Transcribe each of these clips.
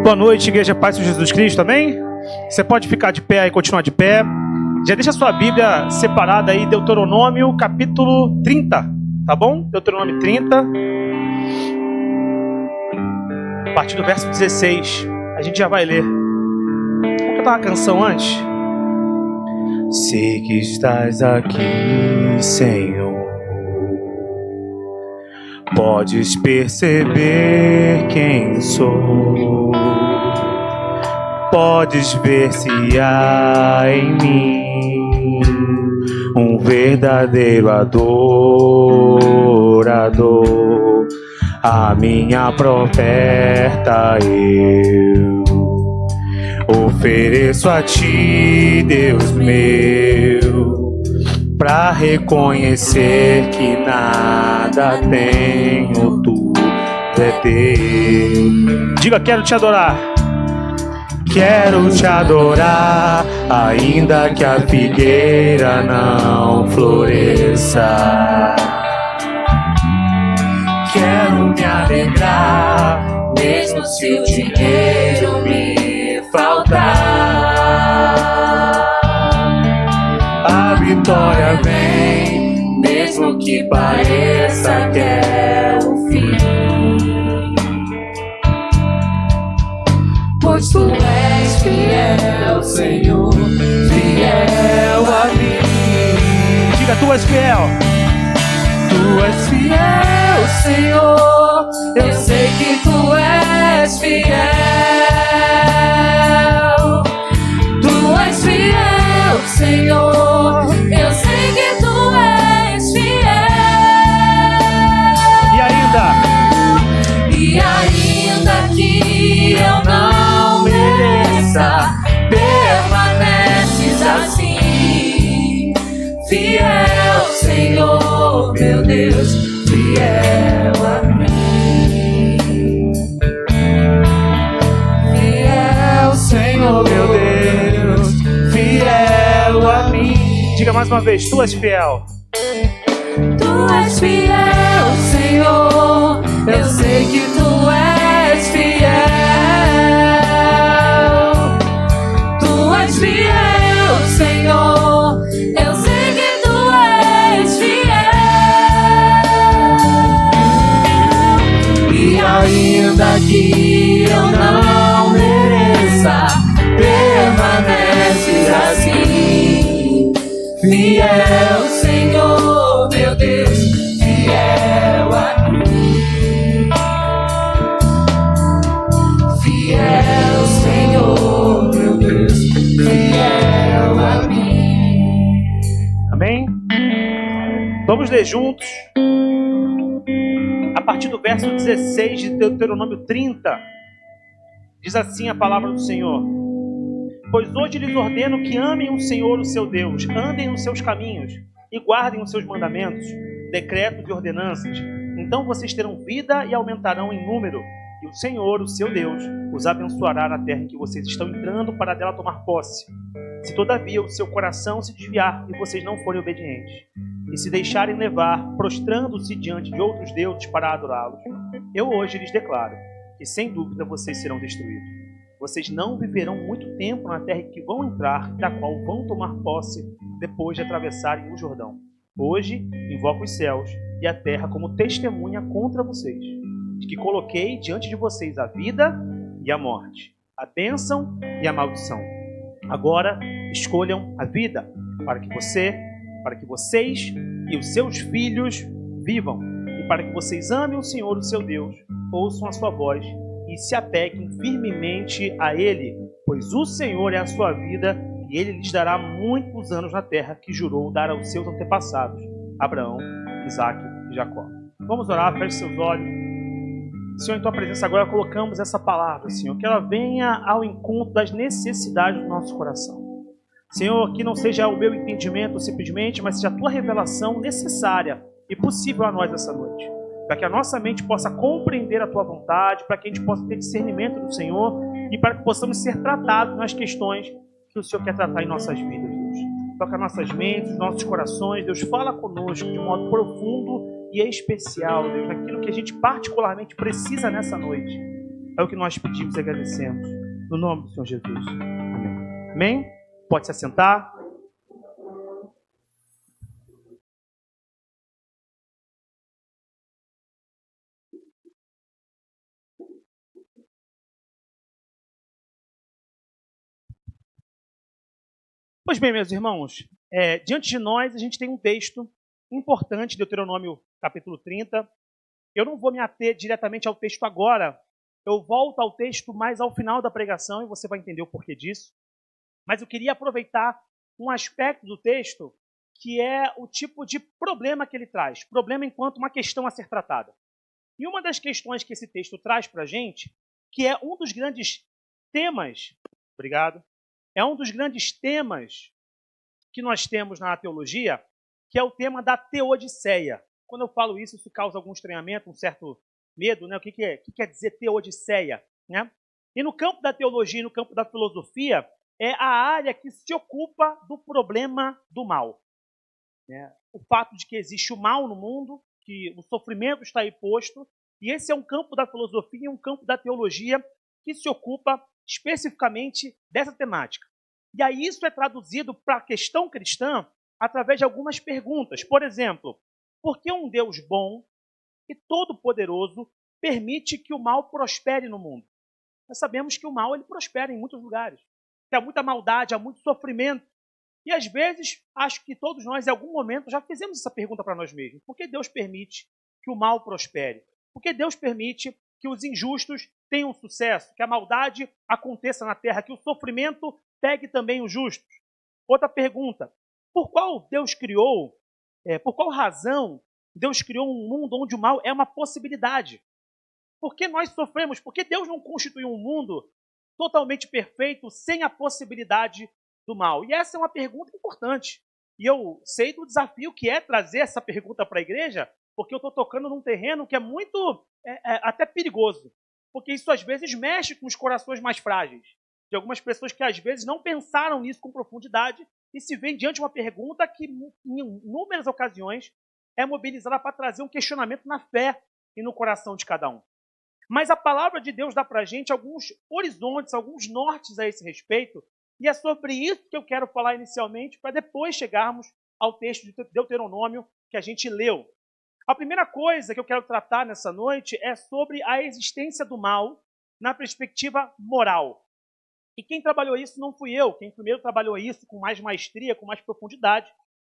Boa noite, Igreja Paz de Jesus Cristo, amém? Você pode ficar de pé e continuar de pé. Já deixa a sua Bíblia separada aí, Deuteronômio capítulo 30, tá bom? Deuteronômio 30, a partir do verso 16, a gente já vai ler. Vamos cantar uma canção antes? Sei que estás aqui, Senhor. Podes perceber quem sou. Podes ver se há em mim um verdadeiro adorador. A minha oferta eu ofereço a ti, Deus meu, pra reconhecer que nada tenho, tudo é teu. Diga, quero te adorar. Quero te adorar, ainda que a figueira não floresça. Quero me alegrar, mesmo se o dinheiro me faltar. A vitória vem, mesmo que pareça que é o fim. Pois tu és fiel, Senhor, fiel a mim. Diga, tu és fiel. Tu és fiel, Senhor, eu sei que tu és fiel. Tu és fiel, Senhor, eu sei que tu és fiel. E ainda que eu não mereça, permaneces assim, fiel, Senhor, meu Deus, fiel a mim. Fiel, Senhor, meu Deus, fiel a mim. Diga mais uma vez, tu és fiel. Tu és fiel, Senhor, eu sei que tu és fiel. Tu és fiel, Senhor, eu sei que tu és fiel. E ainda que eu não mereça, permaneces assim, fiel, Senhor, meu Deus, fiel a mim. Fiel, Senhor, meu Deus, fiel a mim. Amém? Vamos ler juntos a partir do verso 16 de Deuteronômio 30. Diz assim a palavra do Senhor: pois hoje lhes ordeno que amem o Senhor, o seu Deus, andem nos seus caminhos e guardem os seus mandamentos, decretos e ordenanças. Então vocês terão vida e aumentarão em número, e o Senhor, o seu Deus, os abençoará na terra em que vocês estão entrando para dela tomar posse. Se todavia o seu coração se desviar e vocês não forem obedientes, e se deixarem levar, prostrando-se diante de outros deuses para adorá-los, eu hoje lhes declaro que sem dúvida vocês serão destruídos. Vocês não viverão muito tempo na terra que vão entrar, da qual vão tomar posse depois de atravessarem o Jordão. Hoje invoco os céus e a terra como testemunha contra vocês, de que coloquei diante de vocês a vida e a morte, a bênção e a maldição. Agora escolham a vida, para que vocês e os seus filhos vivam, e para que vocês amem o Senhor, o seu Deus, ouçam a sua voz e se apeguem firmemente a Ele, pois o Senhor é a sua vida e Ele lhes dará muitos anos na terra que jurou dar aos seus antepassados, Abraão, Isaque e Jacó. Vamos orar, feche seus olhos. Senhor, em Tua presença agora colocamos essa palavra, Senhor, que ela venha ao encontro das necessidades do nosso coração. Senhor, que não seja o meu entendimento simplesmente, mas seja a Tua revelação necessária e possível a nós essa noite, para que a nossa mente possa compreender a Tua vontade, para que a gente possa ter discernimento do Senhor e para que possamos ser tratados nas questões que o Senhor quer tratar em nossas vidas, Deus. Toca nossas mentes, nossos corações, Deus, fala conosco de modo profundo e especial, Deus, naquilo que a gente particularmente precisa nessa noite. É o que nós pedimos e agradecemos. No nome do Senhor Jesus. Amém. Amém? Pode se assentar. Pois bem, meus irmãos, diante de nós a gente tem um texto importante, Deuteronômio capítulo 30. Eu não vou me ater diretamente ao texto agora, eu volto ao texto mais ao final da pregação e você vai entender o porquê disso. Mas eu queria aproveitar um aspecto do texto que é o tipo de problema que ele traz, problema enquanto uma questão a ser tratada. E uma das questões que esse texto traz para a gente, que é um dos grandes temas, obrigado, é um dos grandes temas que nós temos na teologia, que é o tema da teodiceia. Quando eu falo isso, isso causa algum estranhamento, um certo medo, né? O que quer dizer teodiceia? Né? E no campo da teologia, no campo da filosofia, é a área que se ocupa do problema do mal. Né? O fato de que existe o mal no mundo, que o sofrimento está aí posto, e esse é um campo da filosofia e um campo da teologia que se ocupa especificamente dessa temática. E aí isso é traduzido para a questão cristã através de algumas perguntas. Por exemplo, por que um Deus bom e todo-poderoso permite que o mal prospere no mundo? Nós sabemos que o mal ele prospera em muitos lugares. Que há muita maldade, há muito sofrimento. E às vezes, acho que todos nós, em algum momento, já fizemos essa pergunta para nós mesmos. Por que Deus permite que o mal prospere? Por que Deus permite que os injustos tenham sucesso? Que a maldade aconteça na terra? Que o sofrimento pegue também os justos? Outra pergunta. Por qual Deus criou, por qual razão Deus criou um mundo onde o mal é uma possibilidade? Por que nós sofremos? Por que Deus não constituiu um mundo totalmente perfeito, sem a possibilidade do mal? E essa é uma pergunta importante. E eu sei do desafio que é trazer essa pergunta para a igreja, porque eu estou tocando num terreno que é muito, até perigoso. Porque isso às vezes mexe com os corações mais frágeis. De algumas pessoas que às vezes não pensaram nisso com profundidade e se veem diante de uma pergunta que, em inúmeras ocasiões, é mobilizada para trazer um questionamento na fé e no coração de cada um. Mas a palavra de Deus dá para a gente alguns horizontes, alguns nortes a esse respeito, e é sobre isso que eu quero falar inicialmente, para depois chegarmos ao texto de Deuteronômio que a gente leu. A primeira coisa que eu quero tratar nessa noite é sobre a existência do mal na perspectiva moral. E quem trabalhou isso não fui eu, quem primeiro trabalhou isso com mais maestria, com mais profundidade,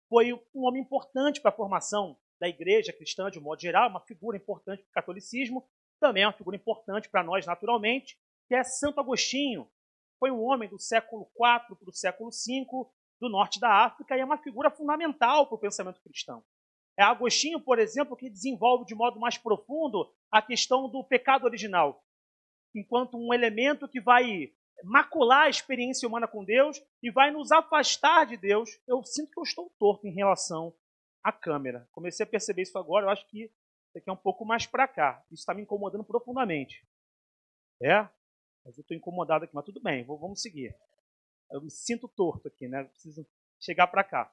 foi um homem importante para a formação da igreja cristã de um modo geral, uma figura importante para o catolicismo, também é uma figura importante para nós naturalmente, que é Santo Agostinho. Foi um homem do século IV para o século V, do norte da África, e é uma figura fundamental para o pensamento cristão. É Agostinho, por exemplo, que desenvolve de modo mais profundo a questão do pecado original, enquanto um elemento que vai macular a experiência humana com Deus e vai nos afastar de Deus. Eu sinto que eu estou torto em relação à câmera. Comecei a perceber isso agora, eu acho que isso aqui é um pouco mais para cá. Isso está me incomodando profundamente. Mas eu estou incomodado aqui, mas tudo bem, vamos seguir. Eu me sinto torto aqui, né? Preciso chegar para cá.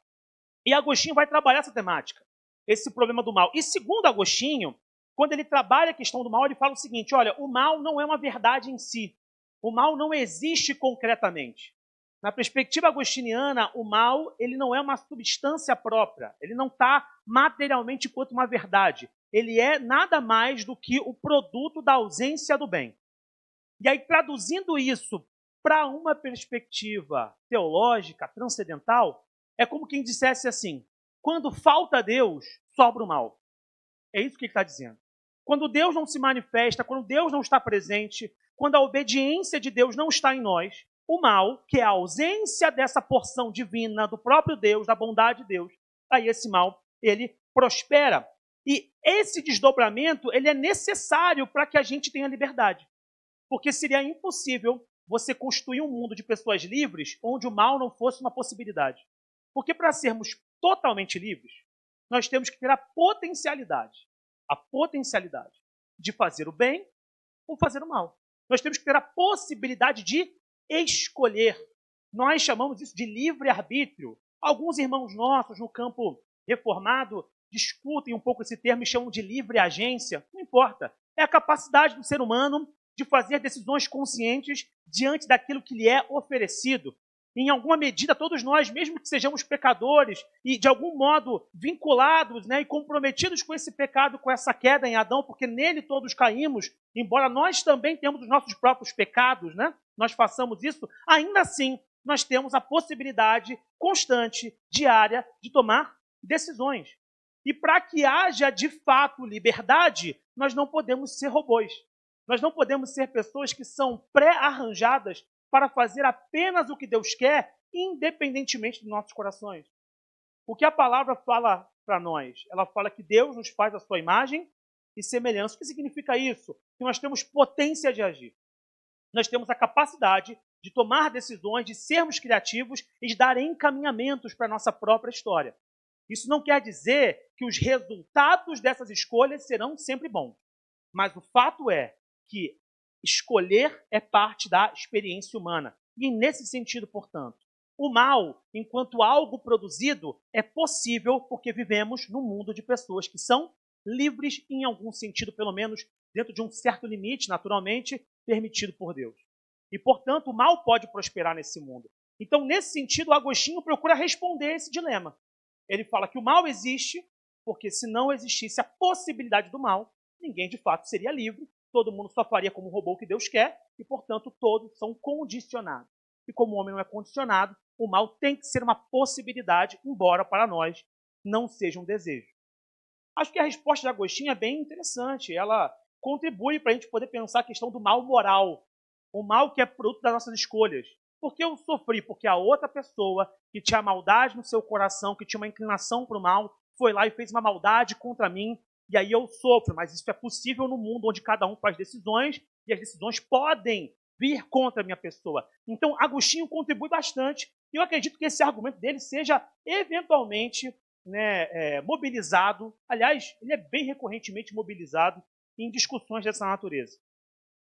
E Agostinho vai trabalhar essa temática, esse problema do mal. E segundo Agostinho, quando ele trabalha a questão do mal, ele fala o seguinte: olha, o mal não é uma verdade em si. O mal não existe concretamente. Na perspectiva agostiniana, o mal ele não é uma substância própria. Ele não está materialmente enquanto uma verdade. Ele é nada mais do que o produto da ausência do bem. E aí, traduzindo isso para uma perspectiva teológica, transcendental, é como quem dissesse assim: quando falta Deus, sobra o mal. É isso que ele está dizendo. Quando Deus não se manifesta, quando Deus não está presente, quando a obediência de Deus não está em nós, o mal, que é a ausência dessa porção divina do próprio Deus, da bondade de Deus, aí esse mal, ele prospera. E esse desdobramento, ele é necessário para que a gente tenha liberdade. Porque seria impossível você construir um mundo de pessoas livres onde o mal não fosse uma possibilidade. Porque para sermos totalmente livres, nós temos que ter a potencialidade de fazer o bem ou fazer o mal. Nós temos que ter a possibilidade de escolher. Nós chamamos isso de livre-arbítrio. Alguns irmãos nossos no campo reformado discutem um pouco esse termo e chamam de livre-agência. Não importa. É a capacidade do ser humano de fazer decisões conscientes diante daquilo que lhe é oferecido. Em alguma medida, todos nós, mesmo que sejamos pecadores e de algum modo vinculados, né, e comprometidos com esse pecado, com essa queda em Adão, porque nele todos caímos, embora nós também temos os nossos próprios pecados, né, nós façamos isso, ainda assim nós temos a possibilidade constante, diária, de tomar decisões. E para que haja de fato liberdade, nós não podemos ser robôs. Nós não podemos ser pessoas que são pré-arranjadas para fazer apenas o que Deus quer, independentemente dos nossos corações. O que a palavra fala para nós? Ela fala que Deus nos faz a sua imagem e semelhança. O que significa isso? Que nós temos potência de agir. Nós temos a capacidade de tomar decisões, de sermos criativos e de dar encaminhamentos para a nossa própria história. Isso não quer dizer que os resultados dessas escolhas serão sempre bons. Mas o fato é que escolher é parte da experiência humana. E nesse sentido, portanto, o mal, enquanto algo produzido, é possível porque vivemos num mundo de pessoas que são livres em algum sentido, pelo menos dentro de um certo limite, naturalmente, permitido por Deus. E, portanto, o mal pode prosperar nesse mundo. Então, nesse sentido, Agostinho procura responder esse dilema. Ele fala que o mal existe, porque se não existisse a possibilidade do mal, ninguém de fato seria livre, todo mundo só faria como robô o que Deus quer, e, portanto, todos são condicionados. E como o homem não é condicionado, o mal tem que ser uma possibilidade, embora para nós não seja um desejo. Acho que a resposta de Agostinho é bem interessante. Ela contribui para a gente poder pensar a questão do mal moral, o mal que é produto das nossas escolhas. Por que eu sofri? Porque a outra pessoa que tinha maldade no seu coração, que tinha uma inclinação para o mal, foi lá e fez uma maldade contra mim, e aí eu sofro. Mas isso é possível no mundo onde cada um faz decisões, e as decisões podem vir contra a minha pessoa. Então, Agostinho contribui bastante, e eu acredito que esse argumento dele seja eventualmente mobilizado. Aliás, ele é bem recorrentemente mobilizado em discussões dessa natureza.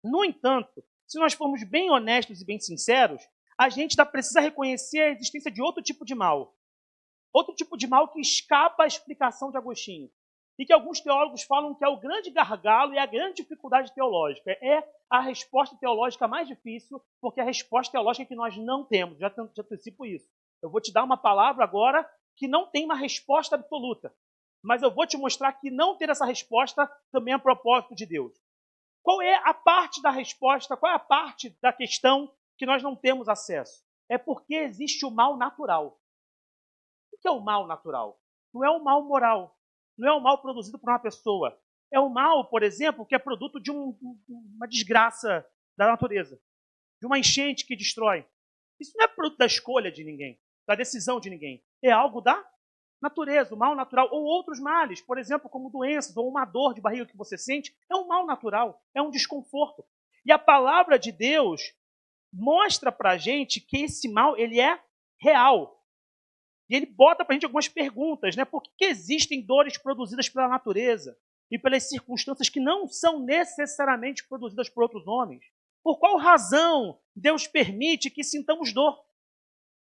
No entanto, se nós formos bem honestos e bem sinceros, a gente precisa reconhecer a existência de outro tipo de mal. Outro tipo de mal que escapa à explicação de Agostinho. E que alguns teólogos falam que é o grande gargalo e a grande dificuldade teológica. É a resposta teológica mais difícil, porque é a resposta teológica que nós não temos. Já antecipo isso. Eu vou te dar uma palavra agora que não tem uma resposta absoluta. Mas eu vou te mostrar que não ter essa resposta também é propósito de Deus. Qual é a parte da resposta, qual é a parte da questão que nós não temos acesso? É porque existe o mal natural. O que é o mal natural? Não é o mal moral, não é o mal produzido por uma pessoa. É o mal, por exemplo, que é produto de uma desgraça da natureza, de uma enchente que destrói. Isso não é produto da escolha de ninguém, da decisão de ninguém. É algo da natureza, o mal natural, ou outros males, por exemplo, como doenças, ou uma dor de barriga que você sente, é um mal natural, é um desconforto. E a palavra de Deus mostra para a gente que esse mal ele é real. E ele bota para a gente algumas perguntas, né? Por que existem dores produzidas pela natureza e pelas circunstâncias que não são necessariamente produzidas por outros homens? Por qual razão Deus permite que sintamos dor?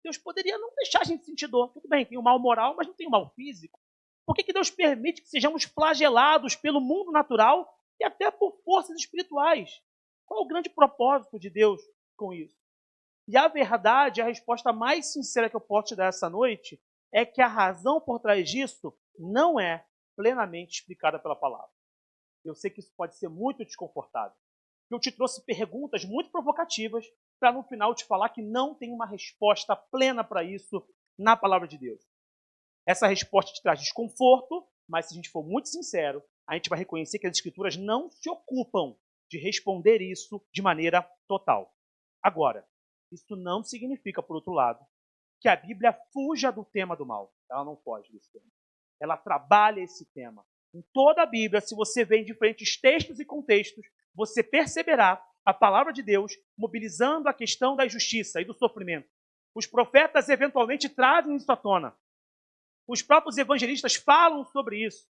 Deus poderia não deixar a gente sentir dor. Tudo bem, tem o mal moral, mas não tem o mal físico. Por que Deus permite que sejamos flagelados pelo mundo natural e até por forças espirituais? Qual é o grande propósito de Deus com isso? E a verdade, a resposta mais sincera que eu posso te dar essa noite é que a razão por trás disso não é plenamente explicada pela palavra. Eu sei que isso pode ser muito desconfortável. Eu te trouxe perguntas muito provocativas para no final te falar que não tem uma resposta plena para isso na palavra de Deus. Essa resposta te traz desconforto, mas se a gente for muito sincero, a gente vai reconhecer que as Escrituras não se ocupam de responder isso de maneira total. Agora, isso não significa, por outro lado, que a Bíblia fuja do tema do mal. Ela não foge desse tema. Ela trabalha esse tema. Em toda a Bíblia, se você vê em diferentes textos e contextos, você perceberá a palavra de Deus mobilizando a questão da justiça e do sofrimento. Os profetas eventualmente trazem isso à tona. Os próprios evangelistas falam sobre isso.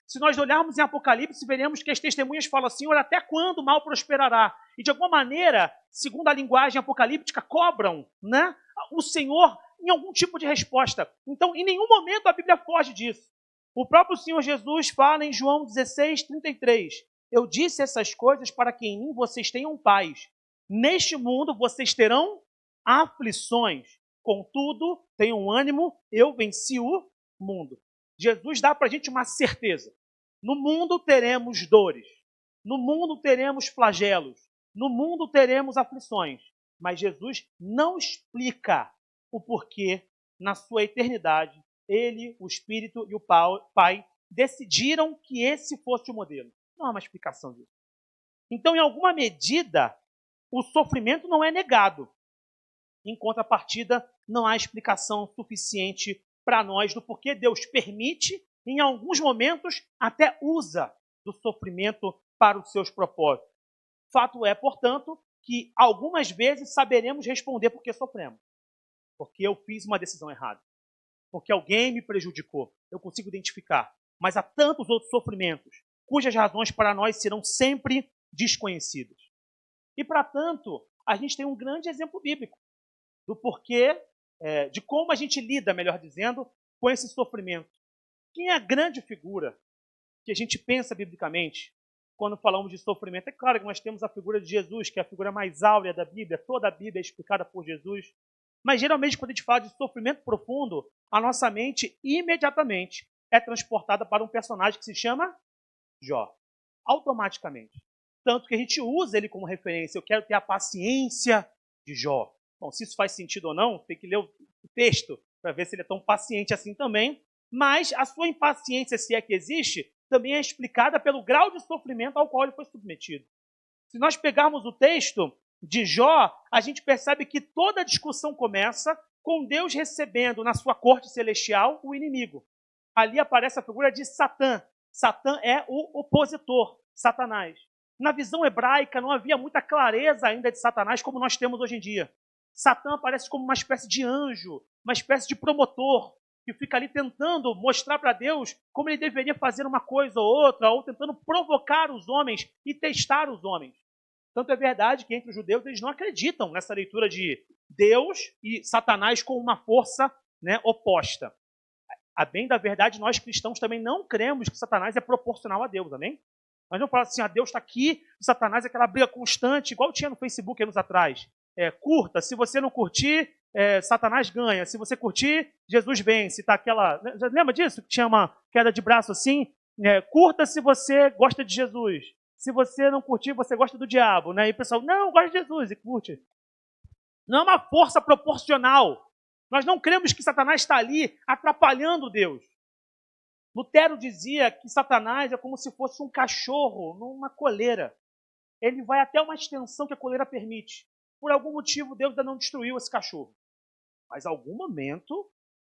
Se nós olharmos em Apocalipse, veremos que as testemunhas falam assim, olha, até quando o mal prosperará? E de alguma maneira, segundo a linguagem apocalíptica, cobram, né, o Senhor em algum tipo de resposta. Então, em nenhum momento a Bíblia foge disso. O próprio Senhor Jesus fala em João 16, 33, Eu disse essas coisas para que em mim vocês tenham paz. Neste mundo vocês terão aflições. Contudo, tenham ânimo, eu venci o mundo. Jesus dá para a gente uma certeza. No mundo teremos dores. No mundo teremos flagelos. No mundo teremos aflições. Mas Jesus não explica o porquê, na sua eternidade, ele, o Espírito e o Pai decidiram que esse fosse o modelo. Não há uma explicação disso. Então, em alguma medida, o sofrimento não é negado. Em contrapartida, não há explicação suficiente para nós do porquê Deus permite, em alguns momentos, até usa do sofrimento para os seus propósitos. Fato é, portanto, que algumas vezes saberemos responder por que sofremos. Porque eu fiz uma decisão errada. Porque alguém me prejudicou. Eu consigo identificar. Mas há tantos outros sofrimentos, cujas razões para nós serão sempre desconhecidas. E, para tanto, a gente tem um grande exemplo bíblico do porquê, de como a gente lida, melhor dizendo, com esse sofrimento. Quem é a grande figura que a gente pensa biblicamente quando falamos de sofrimento? É claro que nós temos a figura de Jesus, que é a figura mais áurea da Bíblia. Toda a Bíblia é explicada por Jesus. Mas, geralmente, quando a gente fala de sofrimento profundo, a nossa mente imediatamente é transportada para um personagem que se chama Jó. Automaticamente. Tanto que a gente usa ele como referência. Eu quero ter a paciência de Jó. Bom, se isso faz sentido ou não, tem que ler o texto para ver se ele é tão paciente assim também. Mas a sua impaciência, se é que existe, também é explicada pelo grau de sofrimento ao qual ele foi submetido. Se nós pegarmos o texto de Jó, a gente percebe que toda a discussão começa com Deus recebendo na sua corte celestial o inimigo. Ali aparece a figura de Satã. Satã é o opositor, Satanás. Na visão hebraica não havia muita clareza ainda de Satanás como nós temos hoje em dia. Satã aparece como uma espécie de anjo, uma espécie de promotor, que fica ali tentando mostrar para Deus como ele deveria fazer uma coisa ou outra, ou tentando provocar os homens e testar os homens. Tanto é verdade que entre os judeus eles não acreditam nessa leitura de Deus e Satanás como uma força, oposta. A bem da verdade, nós cristãos também não cremos que Satanás é proporcional a Deus, amém? Nós não falamos assim, Deus está aqui, Satanás é aquela briga constante, igual tinha no Facebook anos atrás. Curta, se você não curtir, Satanás ganha. Se você curtir, Jesus vence. Tá aquela, lembra disso? Que tinha uma queda de braço assim? Curta se você gosta de Jesus. Se você não curtir, você gosta do diabo. Né? E o pessoal, não, gosta de Jesus e curte. Não é uma força proporcional. Nós não cremos que Satanás está ali atrapalhando Deus. Lutero dizia que Satanás é como se fosse um cachorro numa coleira. Ele vai até uma extensão que a coleira permite. Por algum motivo, Deus ainda não destruiu esse cachorro. Mas em algum momento,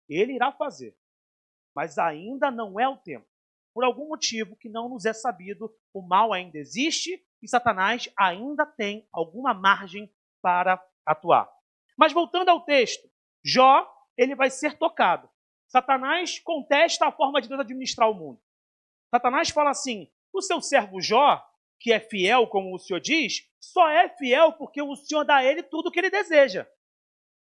ele irá fazer. Mas ainda não é o tempo. Por algum motivo que não nos é sabido, o mal ainda existe e Satanás ainda tem alguma margem para atuar. Mas voltando ao texto, Jó, ele vai ser tocado. Satanás contesta a forma de Deus administrar o mundo. Satanás fala assim, o seu servo Jó, que é fiel, como o Senhor diz, só é fiel porque o Senhor dá a ele tudo o que ele deseja.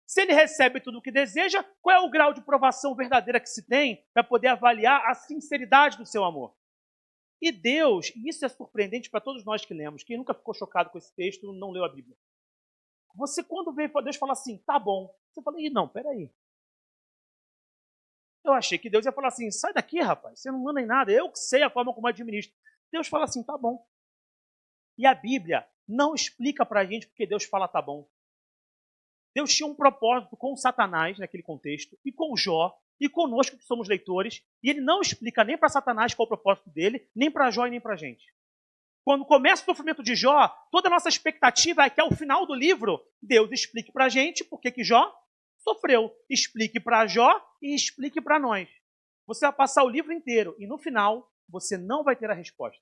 Se ele recebe tudo o que deseja, qual é o grau de provação verdadeira que se tem para poder avaliar a sinceridade do seu amor? E Deus, e isso é surpreendente para todos nós que lemos, quem nunca ficou chocado com esse texto não leu a Bíblia. Você, quando vê Deus falar assim, tá bom, você fala, não, peraí. Eu achei que Deus ia falar assim, sai daqui, rapaz, você não manda em nada, eu que sei a forma como administro. Deus fala assim, tá bom. E a Bíblia não explica para a gente porque Deus fala tá bom. Deus tinha um propósito com Satanás naquele contexto, e com Jó, e conosco que somos leitores, e ele não explica nem para Satanás qual é o propósito dele, nem para Jó e nem para a gente. Quando começa o sofrimento de Jó, toda a nossa expectativa é que ao final do livro, Deus explique para a gente por que Jó sofreu. Explique para Jó e explique para nós. Você vai passar o livro inteiro e no final você não vai ter a resposta.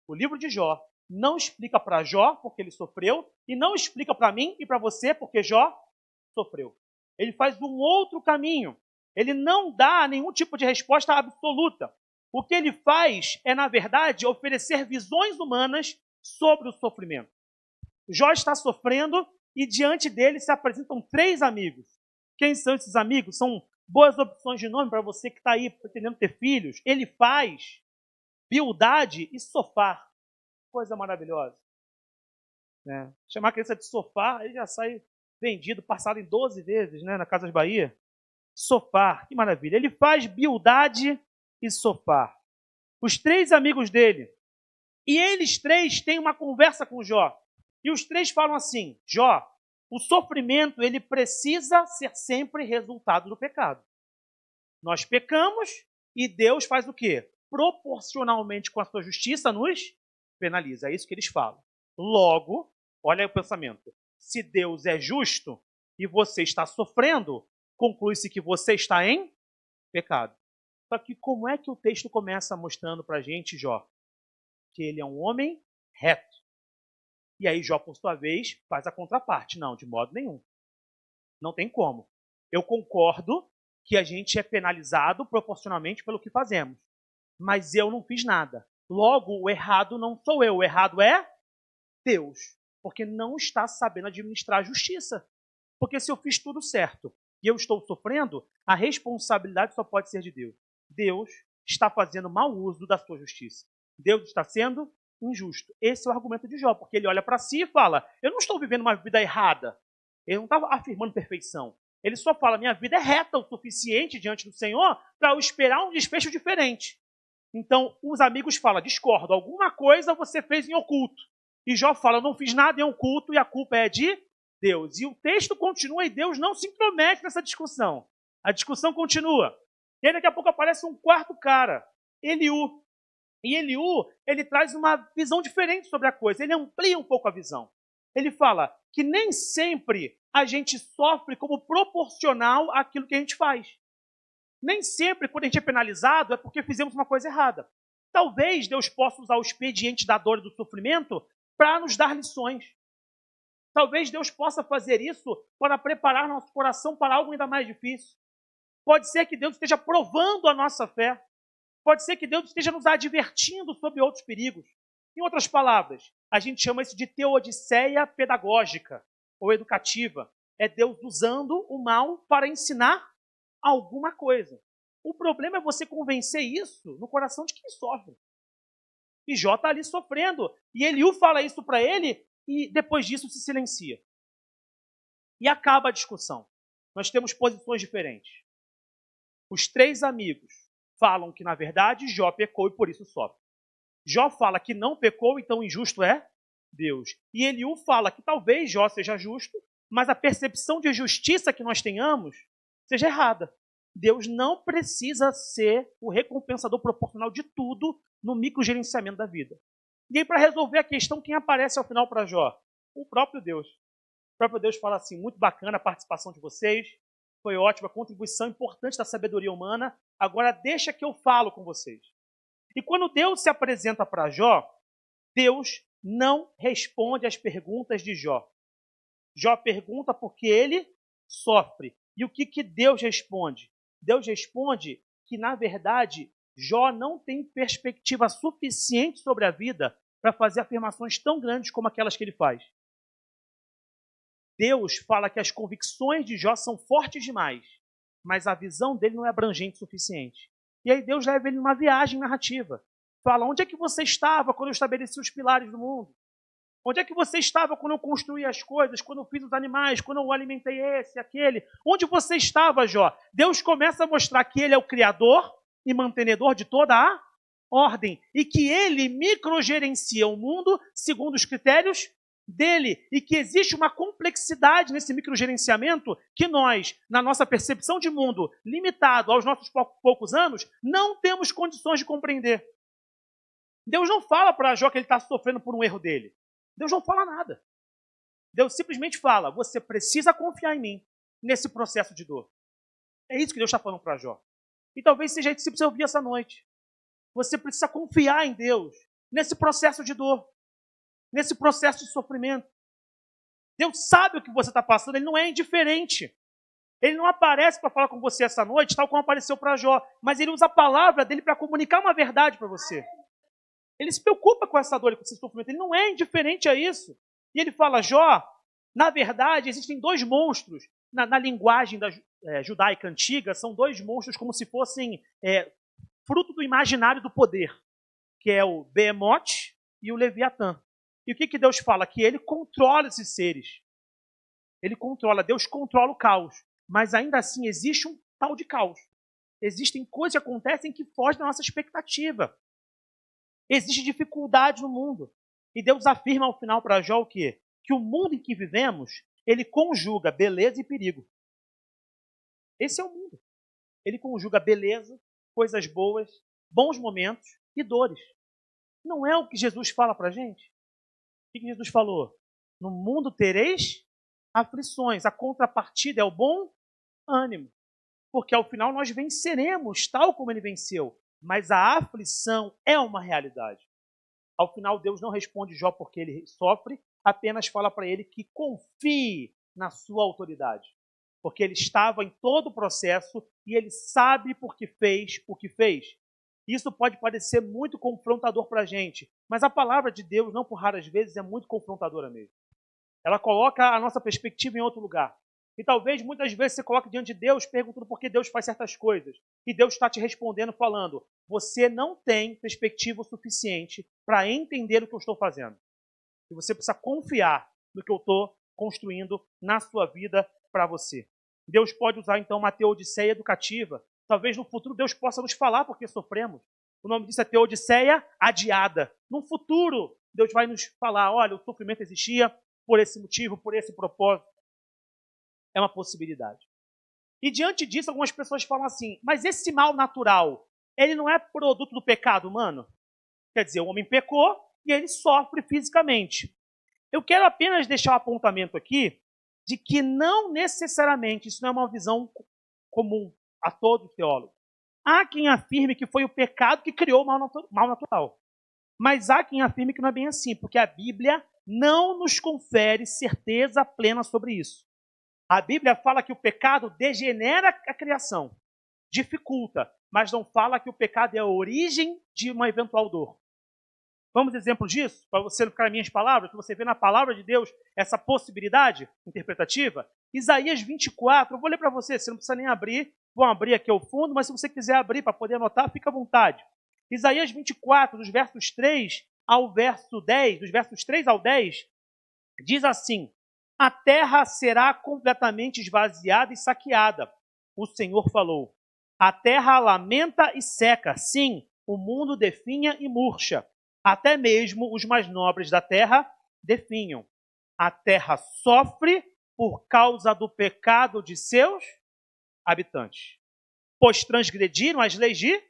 O livro de Jó não explica para Jó porque ele sofreu e não explica para mim e para você porque Jó sofreu. Ele faz um outro caminho. Ele não dá nenhum tipo de resposta absoluta. O que ele faz é, na verdade, oferecer visões humanas sobre o sofrimento. Jó está sofrendo e diante dele se apresentam 3 amigos. Quem são esses amigos? São boas opções de nome para você que está aí pretendendo ter filhos. Ele faz Bildade e Sofar. coisa maravilhosa. Né? Chamar a criança de sofá, ele já sai vendido, passado em 12 vezes, né, na Casas Bahia. Sofá, que maravilha. Ele faz Bildade e Sofá. Os 3 amigos dele. E eles 3 têm uma conversa com Jó. E os 3 falam assim: Jó, o sofrimento ele precisa ser sempre resultado do pecado. Nós pecamos e Deus faz o quê? Proporcionalmente com a sua justiça nos penaliza. É isso que eles falam. Logo, olha aí o pensamento. Se Deus é justo e você está sofrendo, conclui-se que você está em pecado. Só que como é que o texto começa mostrando para a gente, Jó? Que ele é um homem reto. E aí Jó, por sua vez, faz a contraparte. Não, de modo nenhum. Não tem como. Eu concordo que a gente é penalizado proporcionalmente pelo que fazemos. Mas eu não fiz nada. Logo, o errado não sou eu. O errado é Deus. Porque não está sabendo administrar a justiça. Porque se eu fiz tudo certo e eu estou sofrendo, a responsabilidade só pode ser de Deus. Deus está fazendo mau uso da sua justiça. Deus está sendo injusto. Esse é o argumento de Jó, porque ele olha para si e fala: eu não estou vivendo uma vida errada. Ele não está afirmando perfeição. Ele só fala: minha vida é reta o suficiente diante do Senhor para eu esperar um desfecho diferente. Então, os amigos falam: discordo, alguma coisa você fez em oculto. E Jó fala: eu não fiz nada em oculto e a culpa é de Deus. E o texto continua e Deus não se intromete nessa discussão. A discussão continua. E aí daqui a pouco aparece um quarto cara, Eliú. E Eliú, ele traz uma visão diferente sobre a coisa. Ele amplia um pouco a visão. Ele fala que nem sempre a gente sofre como proporcional àquilo que a gente faz. Nem sempre, quando a gente é penalizado, é porque fizemos uma coisa errada. Talvez Deus possa usar o expediente da dor e do sofrimento para nos dar lições. Talvez Deus possa fazer isso para preparar nosso coração para algo ainda mais difícil. Pode ser que Deus esteja provando a nossa fé. Pode ser que Deus esteja nos advertindo sobre outros perigos. Em outras palavras, a gente chama isso de teodiceia pedagógica ou educativa. É Deus usando o mal para ensinar alguma coisa. O problema é você convencer isso no coração de quem sofre. E Jó está ali sofrendo. E Eliú fala isso para ele e depois disso se silencia. E acaba a discussão. Nós temos posições diferentes. Os 3 amigos falam que, na verdade, Jó pecou e por isso sofre. Jó fala que não pecou, então injusto é Deus. E Eliú fala que talvez Jó seja justo, mas a percepção de justiça que nós tenhamos seja errada. Deus não precisa ser o recompensador proporcional de tudo no microgerenciamento da vida. E aí, para resolver a questão, quem aparece ao final para Jó? O próprio Deus. O próprio Deus fala assim: muito bacana a participação de vocês, foi ótima, contribuição importante da sabedoria humana, agora deixa que eu falo com vocês. E quando Deus se apresenta para Jó, Deus não responde às perguntas de Jó. Jó pergunta porque ele sofre. E o que Deus responde? Deus responde que, na verdade, Jó não tem perspectiva suficiente sobre a vida para fazer afirmações tão grandes como aquelas que ele faz. Deus fala que as convicções de Jó são fortes demais, mas a visão dele não é abrangente o suficiente. E aí Deus leva ele numa viagem narrativa. Fala: onde é que você estava quando eu estabeleci os pilares do mundo? Onde é que você estava quando eu construí as coisas, quando eu fiz os animais, quando eu alimentei esse, aquele? Onde você estava, Jó? Deus começa a mostrar que ele é o criador e mantenedor de toda a ordem e que ele microgerencia o mundo segundo os critérios dele e que existe uma complexidade nesse microgerenciamento que nós, na nossa percepção de mundo, limitado aos nossos poucos anos, não temos condições de compreender. Deus não fala para Jó que ele está sofrendo por um erro dele. Deus não fala nada. Deus simplesmente fala: você precisa confiar em mim nesse processo de dor. É isso que Deus está falando para Jó. E talvez seja isso que você precisa ouvir essa noite. Você precisa confiar em Deus nesse processo de dor, nesse processo de sofrimento. Deus sabe o que você está passando, Ele não é indiferente. Ele não aparece para falar com você essa noite, tal como apareceu para Jó, mas Ele usa a palavra dele para comunicar uma verdade para você. Ele se preocupa com essa dor e com esse sofrimento. Ele não é indiferente a isso. E ele fala: Jó, na verdade, existem 2 monstros. Na linguagem judaica antiga, são 2 monstros como se fossem fruto do imaginário do poder, que é o Behemoth e o Leviatã. E o que Deus fala? Que ele controla esses seres. Ele controla, Deus controla o caos. Mas ainda assim existe um tal de caos. Existem coisas que acontecem que fogem da nossa expectativa. Existe dificuldade no mundo. E Deus afirma ao final para Jó o quê? Que o mundo em que vivemos, ele conjuga beleza e perigo. Esse é o mundo. Ele conjuga beleza, coisas boas, bons momentos e dores. Não é o que Jesus fala para a gente? O que Jesus falou? No mundo tereis aflições. A contrapartida é o bom ânimo. Porque ao final nós venceremos, tal como ele venceu. Mas a aflição é uma realidade. Ao final, Deus não responde Jó porque ele sofre, apenas fala para ele que confie na sua autoridade. Porque ele estava em todo o processo e ele sabe por que fez o que fez. Isso pode parecer muito confrontador para a gente, mas a palavra de Deus, não por raras vezes, é muito confrontadora mesmo. Ela coloca a nossa perspectiva em outro lugar. E talvez muitas vezes você coloque diante de Deus perguntando por que Deus faz certas coisas. E Deus está te respondendo falando, você não tem perspectiva suficiente para entender o que eu estou fazendo. E você precisa confiar no que eu estou construindo na sua vida para você. Deus pode usar então uma teodiceia educativa. Talvez no futuro Deus possa nos falar porque sofremos. O nome disso é teodiceia adiada. No futuro, Deus vai nos falar, olha, o sofrimento existia por esse motivo, por esse propósito. É uma possibilidade. E diante disso, algumas pessoas falam assim, mas esse mal natural, ele não é produto do pecado humano? Quer dizer, o homem pecou e ele sofre fisicamente. Eu quero apenas deixar um apontamento aqui de que não necessariamente isso não é uma visão comum a todos os teólogos. Há quem afirme que foi o pecado que criou o mal natural. Mas há quem afirme que não é bem assim, porque a Bíblia não nos confere certeza plena sobre isso. A Bíblia fala que o pecado degenera a criação, dificulta, mas não fala que o pecado é a origem de uma eventual dor. Vamos exemplo disso? Para você não ficar nas minhas palavras, que você vê na palavra de Deus essa possibilidade interpretativa? Isaías 24, eu vou ler para você, você não precisa nem abrir, vou abrir aqui ao fundo, mas se você quiser abrir para poder anotar, fica à vontade. Isaías 24, dos versos 3 ao verso 10, dos versos 3 ao 10, diz assim, a terra será completamente esvaziada e saqueada. O Senhor falou. A terra lamenta e seca. Sim, o mundo definha e murcha. Até mesmo os mais nobres da terra definham. A terra sofre por causa do pecado de seus habitantes. Pois transgrediram as leis de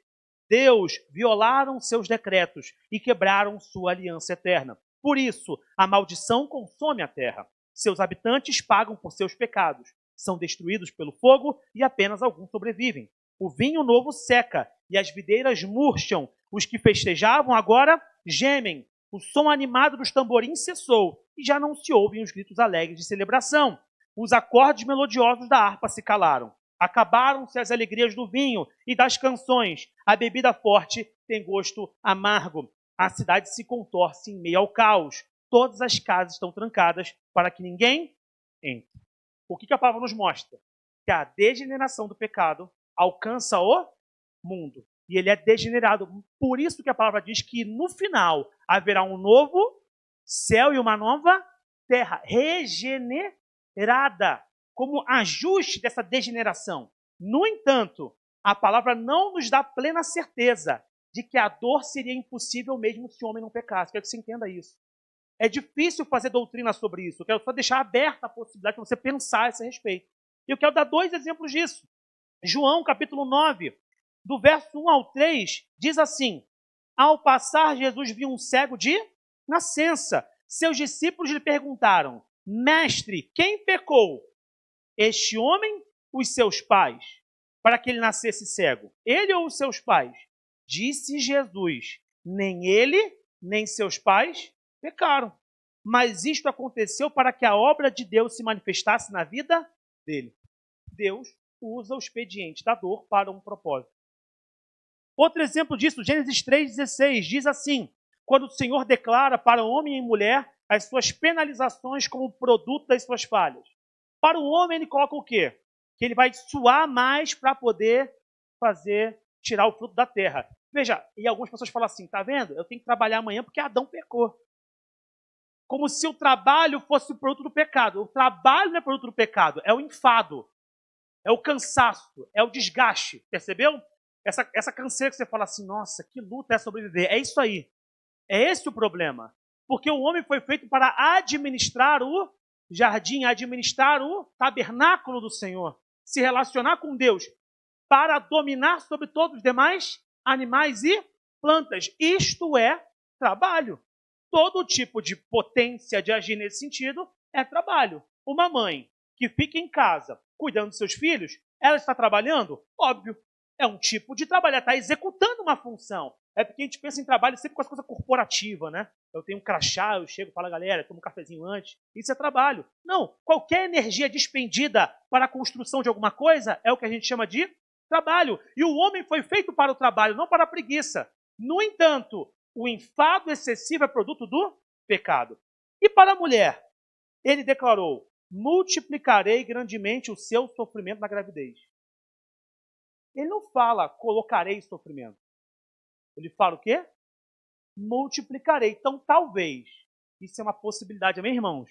Deus, violaram seus decretos e quebraram sua aliança eterna. Por isso, a maldição consome a terra. Seus habitantes pagam por seus pecados. São destruídos pelo fogo e apenas alguns sobrevivem. O vinho novo seca e as videiras murcham. Os que festejavam agora gemem. O som animado dos tamborins cessou e já não se ouvem os gritos alegres de celebração. Os acordes melodiosos da harpa se calaram. Acabaram-se as alegrias do vinho e das canções. A bebida forte tem gosto amargo. A cidade se contorce em meio ao caos. Todas as casas estão trancadas para que ninguém entre. O que a palavra nos mostra? Que a degeneração do pecado alcança o mundo. E ele é degenerado. Por isso que a palavra diz que no final haverá um novo céu e uma nova terra regenerada, como ajuste dessa degeneração. No entanto, a palavra não nos dá plena certeza de que a dor seria impossível mesmo se o homem não pecasse. Quero que você entenda isso. É difícil fazer doutrina sobre isso. Eu quero só deixar aberta a possibilidade de você pensar a esse respeito. E eu quero dar 2 exemplos disso. João, capítulo 9, do verso 1 ao 3, diz assim, ao passar, Jesus viu um cego de nascença. Seus discípulos lhe perguntaram, mestre, quem pecou? Este homem, os seus pais, para que ele nascesse cego? Ele ou os seus pais? Disse Jesus, nem ele, nem seus pais pecaram. Mas isto aconteceu para que a obra de Deus se manifestasse na vida dele. Deus usa o expediente da dor para um propósito. Outro exemplo disso, Gênesis 3,16, diz assim, quando o Senhor declara para homem e mulher as suas penalizações como produto das suas falhas. Para o homem ele coloca o quê? Que ele vai suar mais para poder tirar o fruto da terra. Veja, e algumas pessoas falam assim, tá vendo? Eu tenho que trabalhar amanhã porque Adão pecou. Como se o trabalho fosse o produto do pecado. O trabalho não é produto do pecado, é o enfado, é o cansaço, é o desgaste. Percebeu? Essa canseira que você fala assim, nossa, que luta é sobreviver. É isso aí. É esse o problema. Porque o homem foi feito para administrar o jardim, administrar o tabernáculo do Senhor, se relacionar com Deus, para dominar sobre todos os demais animais e plantas. Isto é trabalho. Todo tipo de potência de agir nesse sentido é trabalho. Uma mãe que fica em casa cuidando dos seus filhos, ela está trabalhando? Óbvio. É um tipo de trabalho, ela está executando uma função. É porque a gente pensa em trabalho sempre com as coisas corporativas, né? Eu tenho um crachá, eu chego e falo, galera, tomo um cafezinho antes. Isso é trabalho. Não, qualquer energia despendida para a construção de alguma coisa é o que a gente chama de trabalho. E o homem foi feito para o trabalho, não para a preguiça. No entanto, o enfado excessivo é produto do pecado. E para a mulher, ele declarou, multiplicarei grandemente o seu sofrimento na gravidez. Ele não fala, colocarei sofrimento. Ele fala o quê? Multiplicarei. Então, talvez, isso é uma possibilidade, amém, irmãos?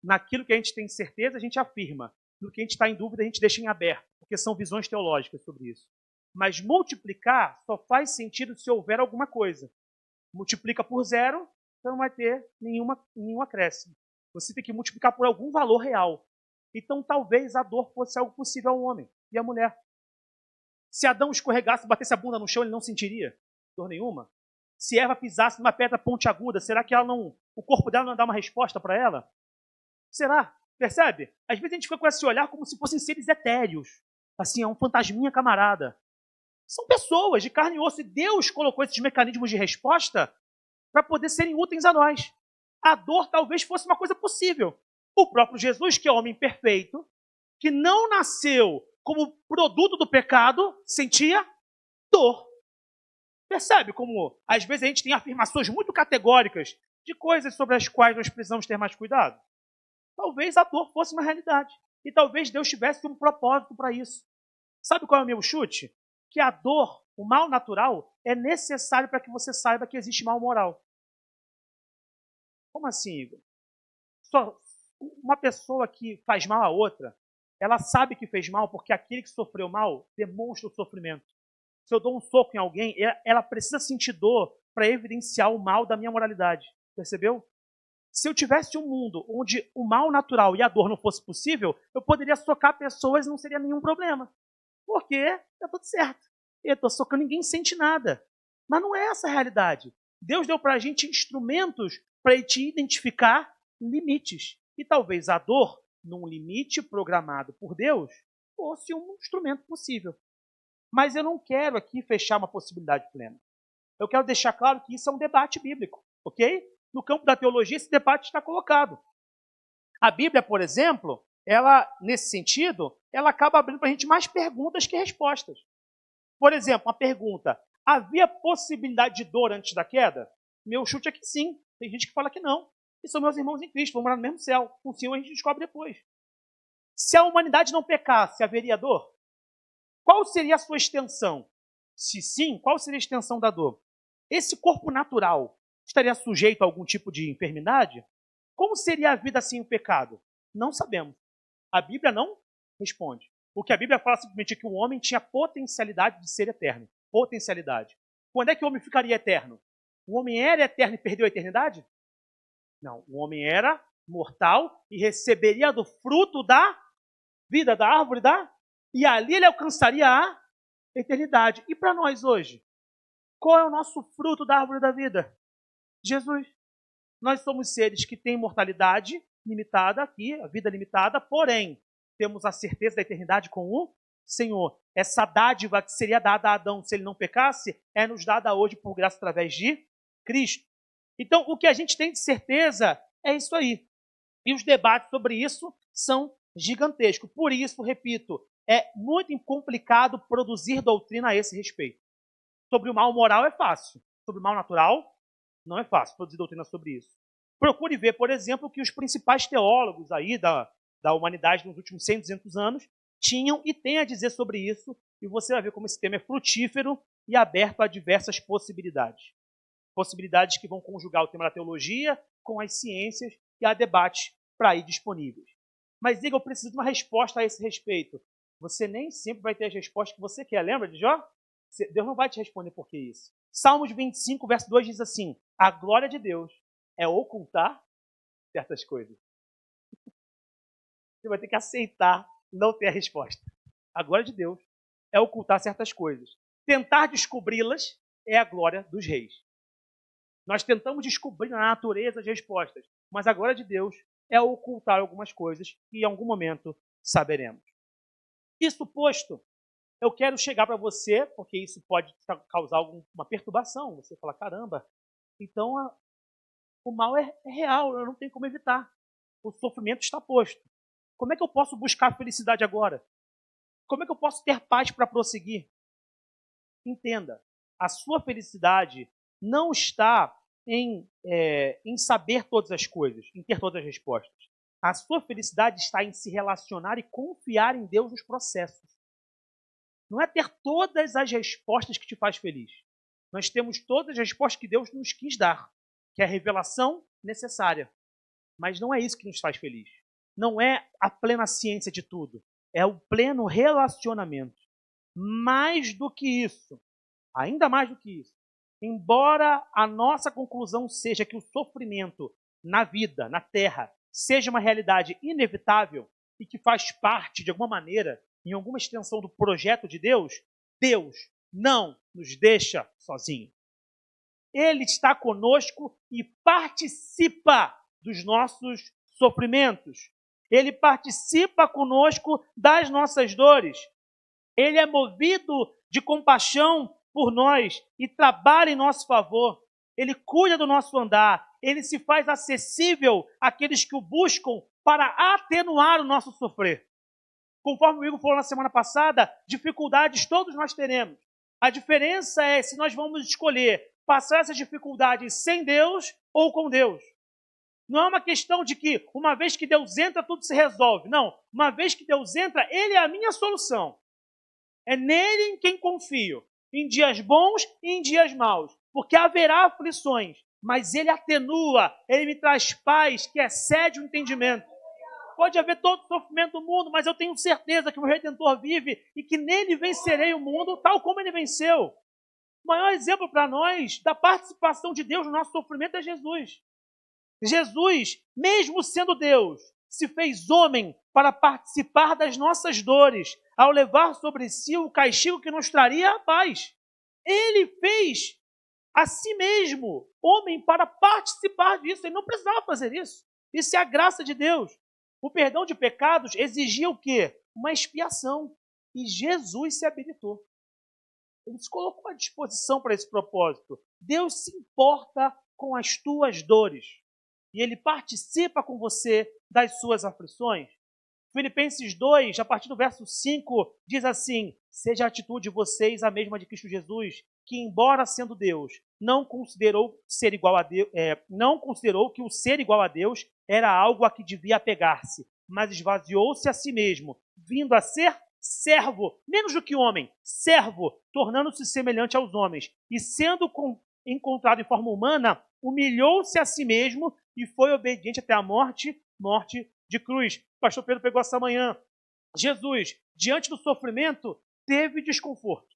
Naquilo que a gente tem certeza, a gente afirma. No que a gente está em dúvida, a gente deixa em aberto, porque são visões teológicas sobre isso. Mas multiplicar só faz sentido se houver alguma coisa. Multiplica por zero, você não vai ter nenhum acréscimo. Você tem que multiplicar por algum valor real. Então, talvez a dor fosse algo possível ao homem e à mulher. Se Adão escorregasse e batesse a bunda no chão, ele não sentiria dor nenhuma? Se Eva pisasse numa pedra pontiaguda, será que o corpo dela não ia dar uma resposta para ela? Será? Percebe? Às vezes a gente fica com esse olhar como se fossem seres etéreos. Assim, é um fantasminha camarada. São pessoas de carne e osso e Deus colocou esses mecanismos de resposta para poder serem úteis a nós. A dor talvez fosse uma coisa possível. O próprio Jesus, que é homem perfeito, que não nasceu como produto do pecado, sentia dor. Percebe como, às vezes, a gente tem afirmações muito categóricas de coisas sobre as quais nós precisamos ter mais cuidado? Talvez a dor fosse uma realidade. E talvez Deus tivesse um propósito para isso. Sabe qual é o meu chute? Que a dor, o mal natural, é necessário para que você saiba que existe mal moral. Como assim, Igor? Só uma pessoa que faz mal a outra, ela sabe que fez mal porque aquele que sofreu mal demonstra o sofrimento. Se eu dou um soco em alguém, ela precisa sentir dor para evidenciar o mal da minha moralidade. Percebeu? Se eu tivesse um mundo onde o mal natural e a dor não fosse possível, eu poderia socar pessoas e não seria nenhum problema. Porque tá tudo certo. Eu estou socando, ninguém sente nada. Mas não é essa a realidade. Deus deu para a gente instrumentos para te identificar limites. E talvez a dor, num limite programado por Deus, fosse um instrumento possível. Mas eu não quero aqui fechar uma possibilidade plena. Eu quero deixar claro que isso é um debate bíblico, ok? No campo da teologia, esse debate está colocado. A Bíblia, por exemplo, ela, nesse sentido, ela acaba abrindo para a gente mais perguntas que respostas. Por exemplo, uma pergunta: havia possibilidade de dor antes da queda? Meu chute é que sim. Tem gente que fala que não. E são meus irmãos em Cristo, vão morar no mesmo céu. Com o Senhor a gente descobre depois. Se a humanidade não pecasse, haveria dor? Qual seria a sua extensão? Se sim, qual seria a extensão da dor? Esse corpo natural estaria sujeito a algum tipo de enfermidade? Como seria a vida sem o pecado? Não sabemos. A Bíblia não responde. O que a Bíblia fala simplesmente é que o homem tinha potencialidade de ser eterno. Potencialidade. Quando é que o homem ficaria eterno? O homem era eterno e perdeu a eternidade? Não. O homem era mortal e receberia do fruto da vida, da árvore e ali ele alcançaria a eternidade. E para nós hoje? Qual é o nosso fruto da árvore da vida? Jesus. Nós somos seres que têm mortalidade limitada aqui, a vida limitada, porém, temos a certeza da eternidade com o Senhor. Essa dádiva que seria dada a Adão se ele não pecasse, é nos dada hoje por graça através de Cristo. Então, o que a gente tem de certeza é isso aí. E os debates sobre isso são gigantescos. Por isso, repito, é muito complicado produzir doutrina a esse respeito. Sobre o mal moral é fácil. Sobre o mal natural, não é fácil produzir doutrina sobre isso. Procure ver, por exemplo, que os principais teólogos aí da humanidade nos últimos 100, 200 anos tinham e têm a dizer sobre isso, e você vai ver como esse tema é frutífero e aberto a diversas possibilidades. Possibilidades que vão conjugar o tema da teologia com as ciências e há debates para aí disponíveis. Mas diga, eu preciso de uma resposta a esse respeito. Você nem sempre vai ter as respostas que você quer. Lembra de Jó? Deus não vai te responder por que isso. Salmos 25, verso 2 diz assim: a glória de Deus é ocultar certas coisas. Você vai ter que aceitar não ter a resposta. A glória de Deus é ocultar certas coisas. Tentar descobri-las é a glória dos reis. Nós tentamos descobrir na natureza as respostas, mas a glória de Deus é ocultar algumas coisas que em algum momento saberemos. Isso posto, eu quero chegar para você, porque isso pode causar alguma perturbação. Você fala, caramba, então o mal é real, eu não tenho como evitar. O sofrimento está posto. Como é que eu posso buscar felicidade agora? Como é que eu posso ter paz para prosseguir? Entenda, a sua felicidade não está em saber todas as coisas, em ter todas as respostas. A sua felicidade está em se relacionar e confiar em Deus nos processos. Não é ter todas as respostas que te faz feliz. Nós temos todas as respostas que Deus nos quis dar, que é a revelação necessária. Mas não é isso que nos faz feliz. Não é a plena ciência de tudo. É o pleno relacionamento. Mais do que isso, ainda mais do que isso, embora a nossa conclusão seja que o sofrimento na vida, na terra, seja uma realidade inevitável e que faz parte, de alguma maneira, em alguma extensão do projeto de Deus, Deus não nos deixa sozinhos. Ele está conosco e participa dos nossos sofrimentos. Ele participa conosco das nossas dores. Ele é movido de compaixão por nós e trabalha em nosso favor. Ele cuida do nosso andar. Ele se faz acessível àqueles que o buscam para atenuar o nosso sofrer. Conforme o Igor falou na semana passada, dificuldades todos nós teremos. A diferença é se nós vamos escolher passar essas dificuldades sem Deus ou com Deus. Não é uma questão de que uma vez que Deus entra, tudo se resolve. Não, uma vez que Deus entra, Ele é a minha solução. É nele em quem confio, em dias bons e em dias maus, porque haverá aflições, mas Ele atenua, Ele me traz paz que excede o entendimento. Pode haver todo o sofrimento do mundo, mas eu tenho certeza que o meu Redentor vive e que nele vencerei o mundo tal como Ele venceu. O maior exemplo para nós da participação de Deus no nosso sofrimento é Jesus. Jesus, mesmo sendo Deus, se fez homem para participar das nossas dores, ao levar sobre si o castigo que nos traria a paz. Ele fez a si mesmo homem para participar disso. Ele não precisava fazer isso. Isso é a graça de Deus. O perdão de pecados exigia o quê? Uma expiação. E Jesus se habilitou. Ele se colocou à disposição para esse propósito. Deus se importa com as tuas dores. E Ele participa com você das suas aflições. Filipenses 2, a partir do verso 5, diz assim: seja a atitude de vocês a mesma de Cristo Jesus, que, embora sendo Deus, não considerou que o ser igual a Deus era algo a que devia apegar-se, mas esvaziou-se a si mesmo, vindo a ser servo, menos do que homem, servo, tornando-se semelhante aos homens, e sendo encontrado em forma humana, humilhou-se a si mesmo e foi obediente até a morte de cruz. O pastor Pedro pegou essa manhã. Jesus, diante do sofrimento, teve desconforto.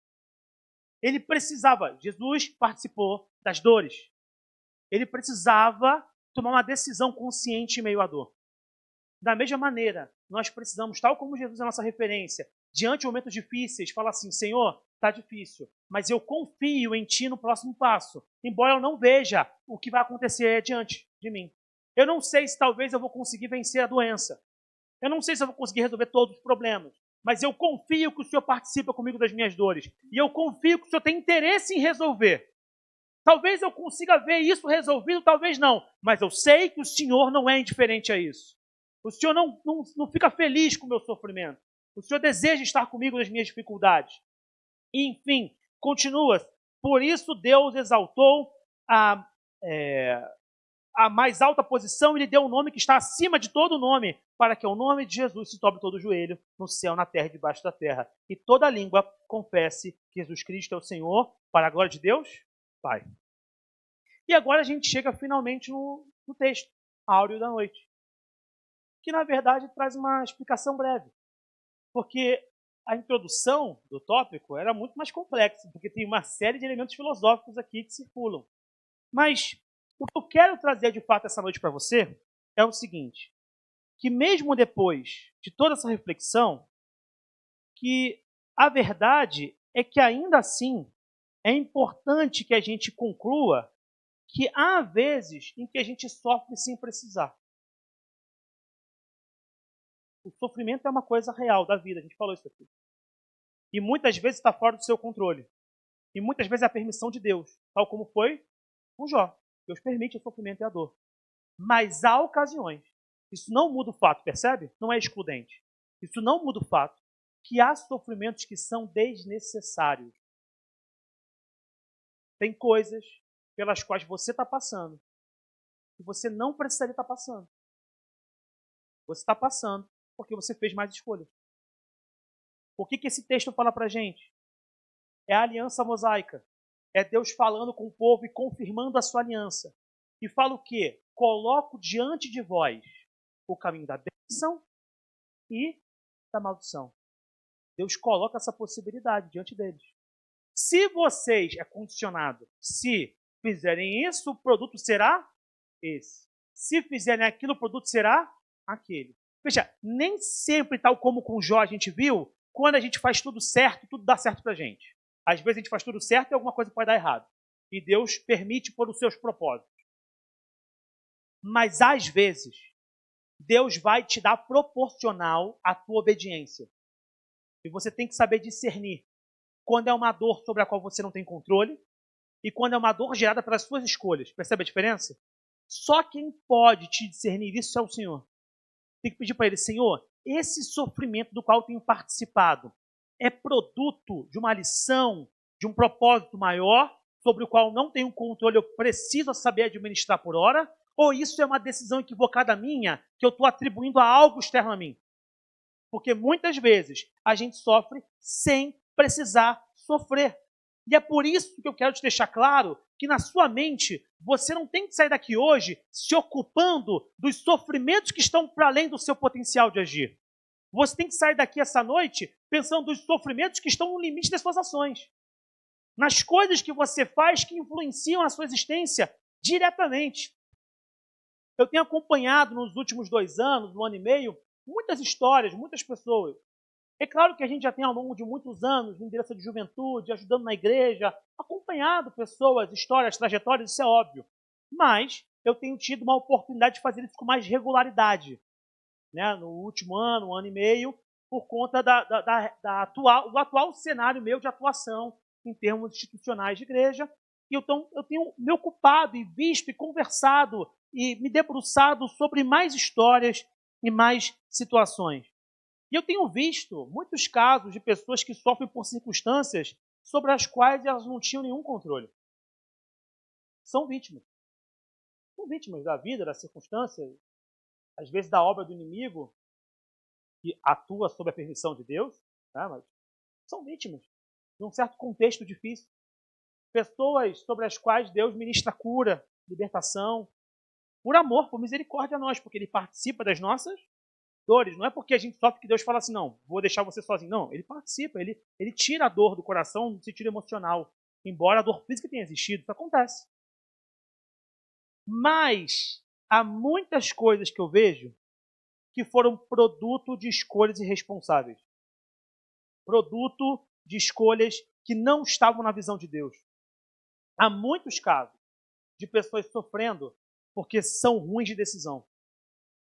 Ele precisava, Jesus participou das dores. Ele precisava tomar uma decisão consciente em meio à dor. Da mesma maneira, nós precisamos, tal como Jesus é a nossa referência, diante de momentos difíceis, falar assim: Senhor, está difícil, mas eu confio em Ti no próximo passo, embora eu não veja o que vai acontecer diante de mim. Eu não sei se talvez eu vou conseguir vencer a doença. Eu não sei se eu vou conseguir resolver todos os problemas, mas eu confio que o Senhor participa comigo das minhas dores. E eu confio que o Senhor tem interesse em resolver. Talvez eu consiga ver isso resolvido, talvez não. Mas eu sei que o Senhor não é indiferente a isso. O Senhor não fica feliz com o meu sofrimento. O Senhor deseja estar comigo nas minhas dificuldades. E, enfim, continua. Por isso Deus exaltou a a mais alta posição, ele deu um nome que está acima de todo nome, para que o nome de Jesus se dobre todo o joelho, no céu, na terra e debaixo da terra. E toda língua confesse que Jesus Cristo é o Senhor, para a glória de Deus, Pai. E agora a gente chega finalmente no texto, áureo da noite, que na verdade traz uma explicação breve, porque a introdução do tópico era muito mais complexa, porque tem uma série de elementos filosóficos aqui que circulam. Mas o que eu quero trazer de fato essa noite para você é o seguinte, que mesmo depois de toda essa reflexão, que a verdade é que ainda assim é importante que a gente conclua que há vezes em que a gente sofre sem precisar. O sofrimento é uma coisa real da vida, a gente falou isso aqui. E muitas vezes está fora do seu controle. E muitas vezes é a permissão de Deus, tal como foi com Jó. Deus permite o sofrimento e a dor. Mas há ocasiões, isso não muda o fato, percebe? Não é excludente. Isso não muda o fato que há sofrimentos que são desnecessários. Tem coisas pelas quais você está passando que você não precisaria estar passando. Você está passando porque você fez mais escolhas. O que esse texto fala para a gente? É a aliança mosaica. É Deus falando com o povo e confirmando a sua aliança. E fala o quê? Coloco diante de vós o caminho da bênção e da maldição. Deus coloca essa possibilidade diante deles. Se vocês, é condicionado, se fizerem isso, o produto será esse. Se fizerem aquilo, o produto será aquele. Veja, nem sempre, tal como com Jó a gente viu, quando a gente faz tudo certo, tudo dá certo pra gente. Às vezes a gente faz tudo certo e alguma coisa pode dar errado. E Deus permite por os seus propósitos. Mas às vezes, Deus vai te dar proporcional à tua obediência. E você tem que saber discernir quando é uma dor sobre a qual você não tem controle e quando é uma dor gerada pelas suas escolhas. Percebe a diferença? Só quem pode te discernir isso é o Senhor. Tem que pedir para Ele, Senhor, esse sofrimento do qual eu tenho participado é produto de uma lição, de um propósito maior, sobre o qual não tenho controle, eu preciso saber administrar por hora, ou isso é uma decisão equivocada minha, que eu estou atribuindo a algo externo a mim? Porque muitas vezes a gente sofre sem precisar sofrer. E é por isso que eu quero te deixar claro que na sua mente você não tem que sair daqui hoje se ocupando dos sofrimentos que estão para além do seu potencial de agir. Você tem que sair daqui essa noite pensando nos sofrimentos que estão no limite das suas ações. Nas coisas que você faz que influenciam a sua existência diretamente. Eu tenho acompanhado nos últimos 2 anos, 1 ano e meio, muitas histórias, muitas pessoas. É claro que a gente já tem ao longo de muitos anos, liderança de juventude, ajudando na igreja, acompanhado pessoas, histórias, trajetórias, isso é óbvio. Mas eu tenho tido uma oportunidade de fazer isso com mais regularidade. Né? No último ano, 1 ano e meio, por conta do atual cenário meu de atuação em termos institucionais de igreja. E então eu tenho me ocupado e visto e conversado e me debruçado sobre mais histórias e mais situações. E eu tenho visto muitos casos de pessoas que sofrem por circunstâncias sobre as quais elas não tinham nenhum controle. São vítimas. São vítimas da vida, da circunstância, às vezes da obra do inimigo, que atua sob a permissão de Deus, tá? Mas são vítimas de um certo contexto difícil. Pessoas sobre as quais Deus ministra cura, libertação, por amor, por misericórdia a nós, porque Ele participa das nossas dores. Não é porque a gente sofre que Deus fala assim, não, vou deixar você sozinho. Não, Ele participa, Ele tira a dor do coração no sentido emocional. Embora a dor física tenha existido, isso acontece. Mas há muitas coisas que eu vejo que foram produto de escolhas irresponsáveis. Produto de escolhas que não estavam na visão de Deus. Há muitos casos de pessoas sofrendo porque são ruins de decisão.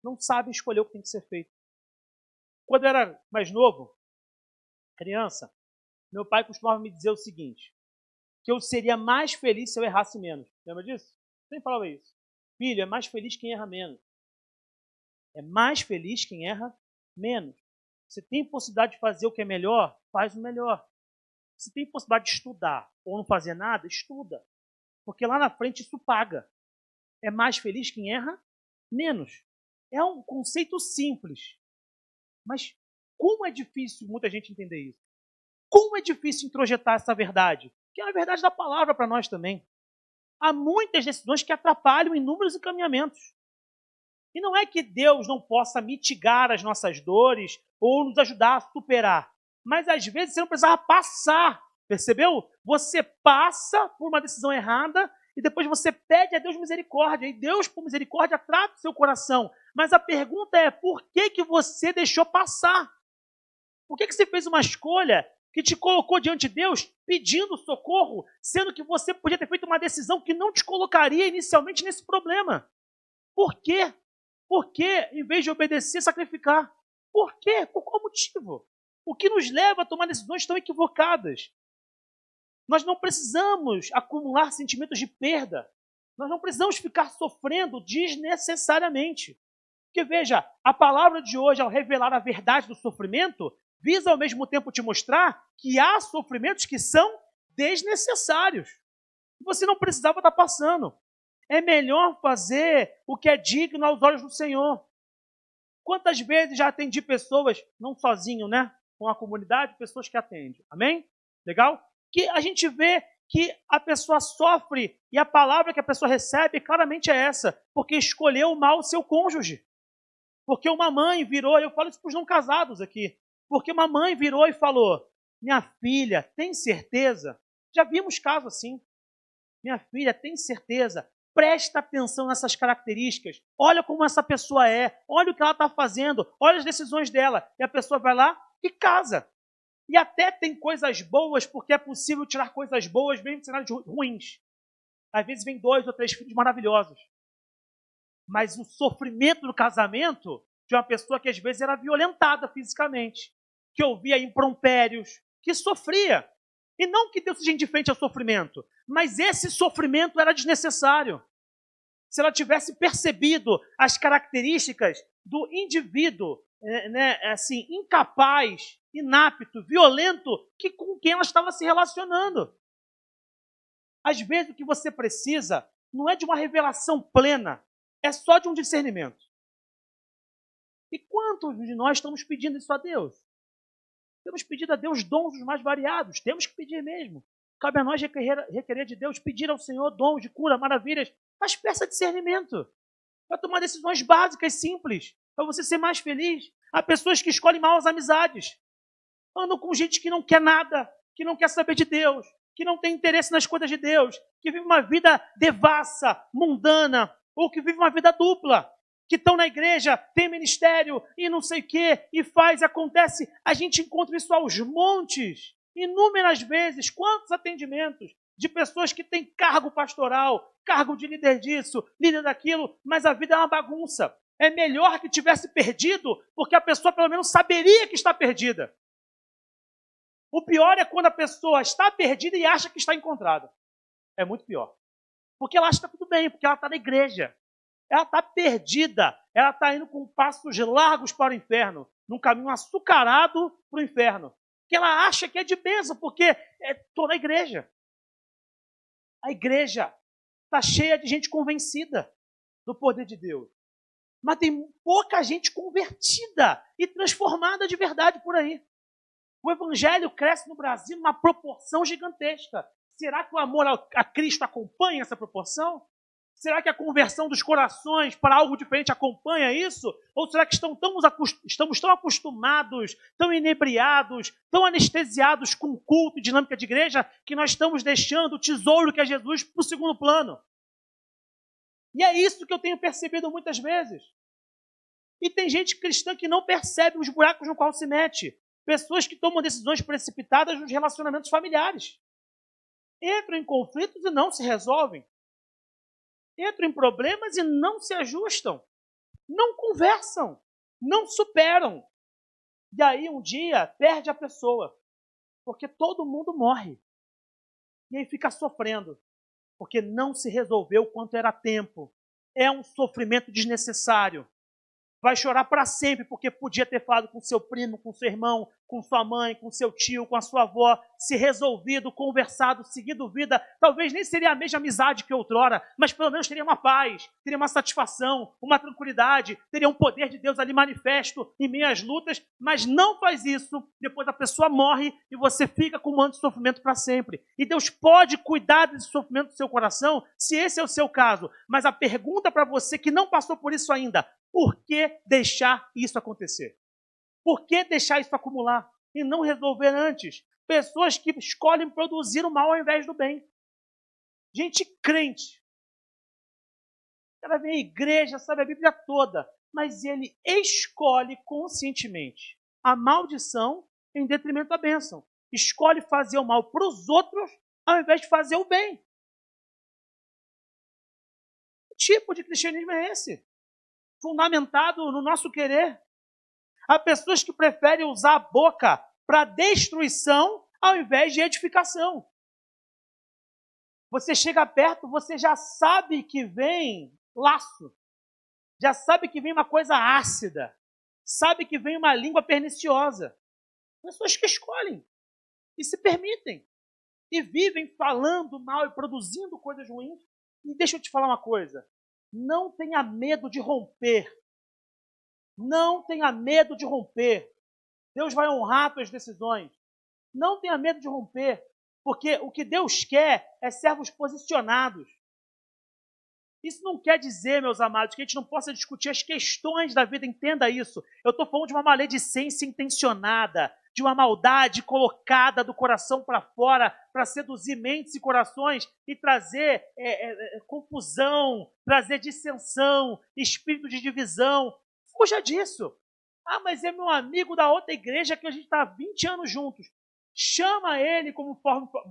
Não sabem escolher o que tem que ser feito. Quando eu era mais novo, criança, meu pai costumava me dizer o seguinte, que eu seria mais feliz se eu errasse menos. Lembra disso? Sempre falava isso. Filho, é mais feliz quem erra menos. É mais feliz quem erra menos. Você tem possibilidade de fazer o que é melhor? Faz o melhor. Se tem possibilidade de estudar ou não fazer nada, estuda. Porque lá na frente isso paga. É mais feliz quem erra menos. É um conceito simples. Mas como é difícil muita gente entender isso? Como é difícil introjetar essa verdade? Que é a verdade da palavra para nós também. Há muitas decisões que atrapalham inúmeros encaminhamentos. E não é que Deus não possa mitigar as nossas dores ou nos ajudar a superar. Mas às vezes você não precisava passar. Percebeu? Você passa por uma decisão errada e depois você pede a Deus misericórdia. E Deus, por misericórdia, trata o seu coração. Mas a pergunta é, por que, que você deixou passar? Por que, que você fez uma escolha que te colocou diante de Deus pedindo socorro, sendo que você podia ter feito uma decisão que não te colocaria inicialmente nesse problema? Por quê? Por que, em vez de obedecer, sacrificar? Por quê? Por qual motivo? O que nos leva a tomar decisões tão equivocadas? Nós não precisamos acumular sentimentos de perda. Nós não precisamos ficar sofrendo desnecessariamente. Porque veja, a palavra de hoje, ao revelar a verdade do sofrimento, visa ao mesmo tempo te mostrar que há sofrimentos que são desnecessários. Você não precisava estar passando. É melhor fazer o que é digno aos olhos do Senhor. Quantas vezes já atendi pessoas, não sozinho, né? Com a comunidade, pessoas que atendem. Amém? Legal? Que a gente vê que a pessoa sofre e a palavra que a pessoa recebe claramente é essa, porque escolheu mal o seu cônjuge. Porque uma mãe virou, eu falo isso para os não casados aqui, porque uma mãe virou e falou, minha filha, tem certeza? Já vimos casos assim. Minha filha, tem certeza? Presta atenção nessas características. Olha como essa pessoa é. Olha o que ela está fazendo. Olha as decisões dela. E a pessoa vai lá e casa. E até tem coisas boas, porque é possível tirar coisas boas mesmo de cenários ruins. Às vezes vem 2 ou 3 filhos maravilhosos. Mas o sofrimento do casamento de uma pessoa que às vezes era violentada fisicamente, que ouvia impropérios, que sofria. E não que Deus seja indiferente ao sofrimento, mas esse sofrimento era desnecessário. Se ela tivesse percebido as características do indivíduo, assim, incapaz, inapto, violento, com quem ela estava se relacionando. Às vezes o que você precisa não é de uma revelação plena, é só de um discernimento. E quantos de nós estamos pedindo isso a Deus? Temos pedido a Deus dons os mais variados. Temos que pedir mesmo. Cabe a nós requerer de Deus, pedir ao Senhor dons de cura, maravilhas. Mas peça discernimento. Para tomar decisões básicas, simples. Para você ser mais feliz. Há pessoas que escolhem mal as amizades. Andam com gente que não quer nada, que não quer saber de Deus, que não tem interesse nas coisas de Deus, que vive uma vida devassa, mundana, ou que vive uma vida dupla. Que estão na igreja, tem ministério e não sei o quê, e faz, acontece. A gente encontra isso aos montes, inúmeras vezes. Quantos atendimentos de pessoas que têm cargo pastoral, cargo de líder disso, líder daquilo, mas a vida é uma bagunça. É melhor que tivesse perdido, porque a pessoa pelo menos saberia que está perdida. O pior é quando a pessoa está perdida e acha que está encontrada. É muito pior. Porque ela acha que está tudo bem, porque ela está na igreja. Ela está perdida, ela está indo com passos largos para o inferno, num caminho açucarado para o inferno. Que ela acha que é de bênção, porque estou na igreja. A igreja está cheia de gente convencida do poder de Deus. Mas tem pouca gente convertida e transformada de verdade por aí. O evangelho cresce no Brasil numa proporção gigantesca. Será que o amor a Cristo acompanha essa proporção? Será que a conversão dos corações para algo diferente acompanha isso? Ou será que estamos tão acostumados, tão inebriados, tão anestesiados com o culto e dinâmica de igreja, que nós estamos deixando o tesouro que é Jesus para o segundo plano? E é isso que eu tenho percebido muitas vezes. E tem gente cristã que não percebe os buracos no qual se mete. Pessoas que tomam decisões precipitadas nos relacionamentos familiares. Entram em conflitos e não se resolvem. Entram em problemas e não se ajustam. Não conversam. Não superam. E aí um dia perde a pessoa. Porque todo mundo morre. E aí fica sofrendo. Porque não se resolveu quanto era tempo. É um sofrimento desnecessário. Vai chorar para sempre, porque podia ter falado com seu primo, com seu irmão, com sua mãe, com seu tio, com a sua avó, se resolvido, conversado, seguido vida. Talvez nem seria a mesma amizade que outrora, mas pelo menos teria uma paz, teria uma satisfação, uma tranquilidade, teria um poder de Deus ali manifesto em meio às lutas, mas não faz isso. Depois a pessoa morre e você fica com um manto de sofrimento para sempre. E Deus pode cuidar desse sofrimento do seu coração, se esse é o seu caso. Mas a pergunta para você que não passou por isso ainda: por que deixar isso acontecer? Por que deixar isso acumular e não resolver antes? Pessoas que escolhem produzir o mal ao invés do bem. Gente crente. Ela vem à igreja, sabe a Bíblia toda, mas ele escolhe conscientemente a maldição em detrimento da bênção. Escolhe fazer o mal para os outros ao invés de fazer o bem. Que tipo de cristianismo é esse? Fundamentado no nosso querer. Há pessoas que preferem usar a boca para destruição ao invés de edificação. Você chega perto, você já sabe que vem laço, já sabe que vem uma coisa ácida, sabe que vem uma língua perniciosa. Pessoas que escolhem e se permitem e vivem falando mal e produzindo coisas ruins. E deixa eu te falar uma coisa: não tenha medo de romper. Não tenha medo de romper. Deus vai honrar suas decisões. Não tenha medo de romper, porque o que Deus quer é servos posicionados. Isso não quer dizer, meus amados, que a gente não possa discutir as questões da vida, entenda isso. Eu estou falando de uma maledicência intencionada, de uma maldade colocada do coração para fora, para seduzir mentes e corações e trazer confusão, trazer dissensão, espírito de divisão. Fuja disso. Ah, mas é meu amigo da outra igreja que a gente está há 20 anos juntos. Chama ele, como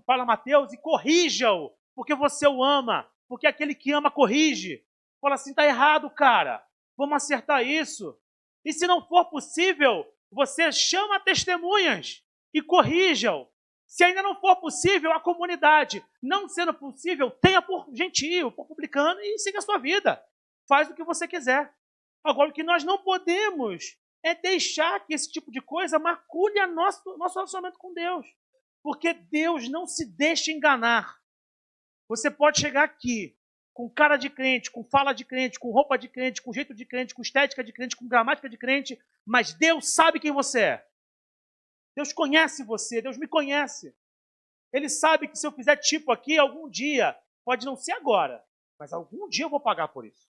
fala Mateus, e corrija-o, porque você o ama. Porque aquele que ama corrige. Fala assim: está errado, cara. Vamos acertar isso. E se não for possível, você chama testemunhas e corrija-o. Se ainda não for possível, a comunidade. Não sendo possível, tenha por gentio, por publicano e siga a sua vida. Faz o que você quiser. Agora, o que nós não podemos é deixar que esse tipo de coisa macule nosso relacionamento com Deus. Porque Deus não se deixa enganar. Você pode chegar aqui com cara de crente, com fala de crente, com roupa de crente, com jeito de crente, com estética de crente, com gramática de crente, mas Deus sabe quem você é. Deus conhece você, Deus me conhece. Ele sabe que se eu fizer tipo aqui, algum dia, pode não ser agora, mas algum dia eu vou pagar por isso.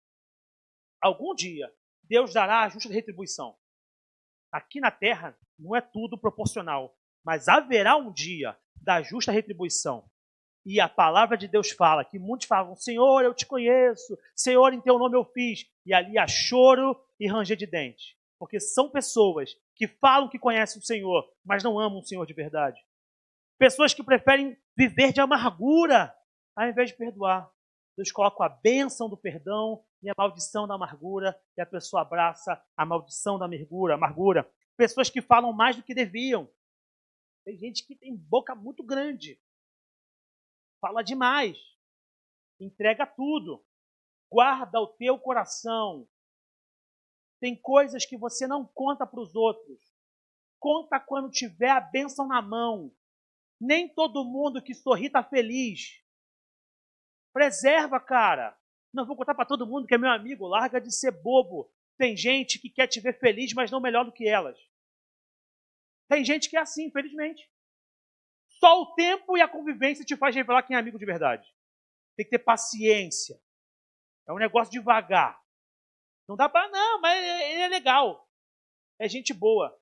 Algum dia, Deus dará a justa retribuição. Aqui na terra, não é tudo proporcional, mas haverá um dia da justa retribuição. E a palavra de Deus fala, que muitos falam: Senhor, eu te conheço, Senhor, em teu nome eu fiz. E ali há choro e ranger de dentes. Porque são pessoas que falam que conhecem o Senhor, mas não amam o Senhor de verdade. Pessoas que preferem viver de amargura, ao invés de perdoar. Deus coloca a bênção do perdão e a maldição da amargura, e a pessoa abraça a maldição da amargura. Pessoas que falam mais do que deviam. Tem gente que tem boca muito grande. Fala demais, entrega tudo, guarda o teu coração. Tem coisas que você não conta para os outros. Conta quando tiver a bênção na mão. Nem todo mundo que sorri está feliz. Preserva, cara. Não vou contar para todo mundo que é meu amigo, larga de ser bobo. Tem gente que quer te ver feliz, mas não melhor do que elas. Tem gente que é assim, infelizmente. Só o tempo e a convivência te faz revelar quem é amigo de verdade. Tem que ter paciência. É um negócio devagar. Não dá para... Não, mas ele é legal. É gente boa.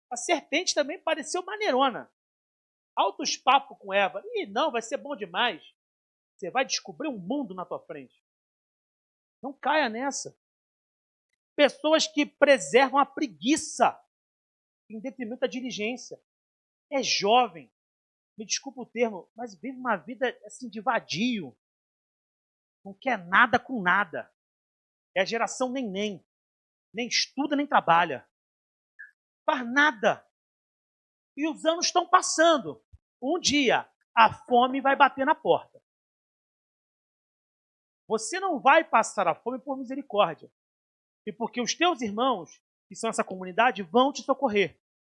A serpente também pareceu maneirona. Altos papos com Eva. Ih, não, vai ser bom demais. Você vai descobrir um mundo na tua frente. Não caia nessa. Pessoas que preservam a preguiça em detrimento da diligência. É jovem, me desculpa o termo, mas vive uma vida assim de vadio. Não quer nada com nada. É a geração nem estuda, nem trabalha. Faz nada. E os anos estão passando. Um dia, a fome vai bater na porta. Você não vai passar a fome por misericórdia. e porque os teus irmãos, que são essa comunidade, vão te socorrer.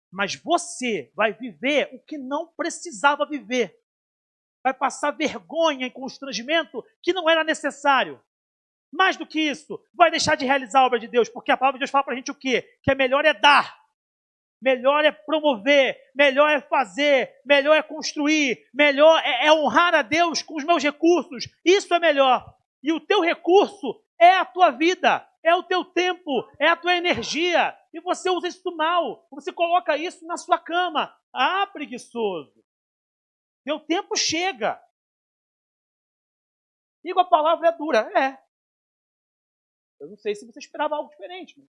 Mas você vai viver o que não precisava viver. Vai passar vergonha e constrangimento que não era necessário. Mais do que isso, vai deixar de realizar a obra de Deus, porque a palavra de Deus fala para a gente o quê? Que é melhor é dar, melhor é promover, melhor é fazer, melhor é construir, melhor é honrar a Deus com os meus recursos. Isso é melhor. E o teu recurso é a tua vida, é o teu tempo, é a tua energia. E você usa isso mal, você coloca isso na sua cama. Ah, preguiçoso. Meu tempo chega. Digo, a palavra é dura. É. Eu não sei se você esperava algo diferente, mas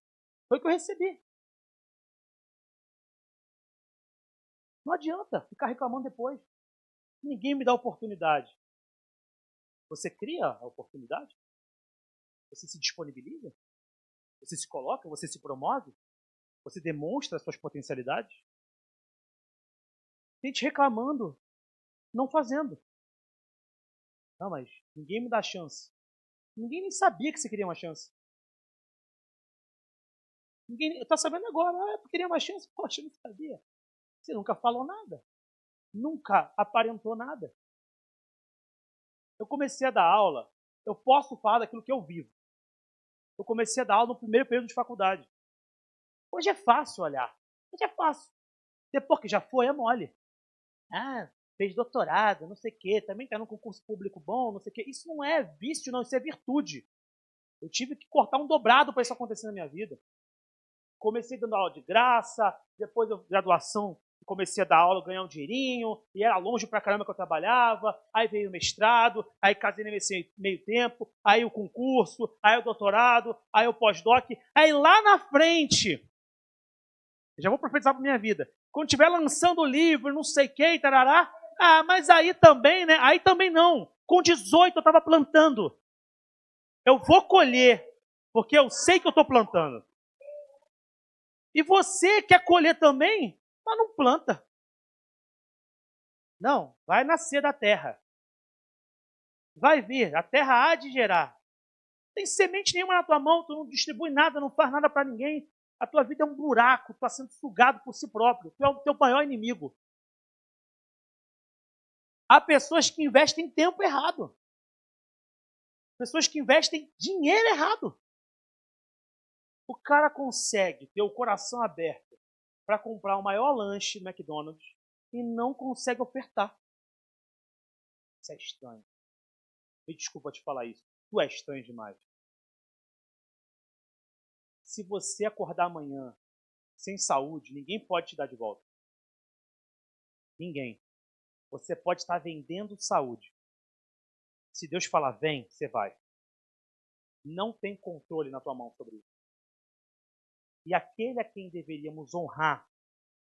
foi o que eu recebi. Não adianta ficar reclamando depois. Ninguém me dá oportunidade. Você cria a oportunidade? Você se disponibiliza? Você se coloca? Você se promove? Você demonstra as suas potencialidades? Gente reclamando, não fazendo. Não, mas ninguém me dá chance. Ninguém nem sabia que você queria uma chance. Ninguém está sabendo agora. Ah, eu queria uma chance. Poxa, eu não sabia. Você nunca falou nada. Nunca aparentou nada. Eu comecei a dar aula. Eu posso falar daquilo que eu vivo. Eu comecei a dar aula no primeiro período de faculdade. Hoje é fácil olhar. Hoje é fácil. Depois que já foi, é mole. Ah, fez doutorado, não sei o quê, também está num concurso público bom, não sei o quê. Isso não é vício, não, isso é virtude. Eu tive que cortar um dobrado para isso acontecer na minha vida. Comecei dando aula de graça, depois da graduação comecei a dar aula, ganhar um dinheirinho, e era longe pra caramba que eu trabalhava, aí veio o mestrado, aí casei nesse meio tempo, aí o concurso, aí o doutorado, aí o pós-doc, aí lá na frente, já vou profetizar pra minha vida, quando estiver lançando o livro, não sei o que, tarará, mas aí também, né, aí também não, com 18 eu estava plantando, eu vou colher, porque eu sei que eu estou plantando. E você quer colher também, mas não planta. Não, vai nascer da terra. Vai vir, a terra há de gerar. Não tem semente nenhuma na tua mão, tu não distribui nada, não faz nada para ninguém. A tua vida é um buraco, tu está sendo sugado por si próprio. Tu é o teu maior inimigo. Há pessoas que investem tempo errado. Pessoas que investem dinheiro errado. O cara consegue ter o coração aberto para comprar o maior lanche no McDonald's e não consegue ofertar. Isso é estranho. Me desculpa te falar isso. Tu é estranho demais. Se você acordar amanhã sem saúde, ninguém pode te dar de volta. Ninguém. Você pode estar vendendo saúde. Se Deus falar vem, você vai. Não tem controle na tua mão sobre isso. E aquele a quem deveríamos honrar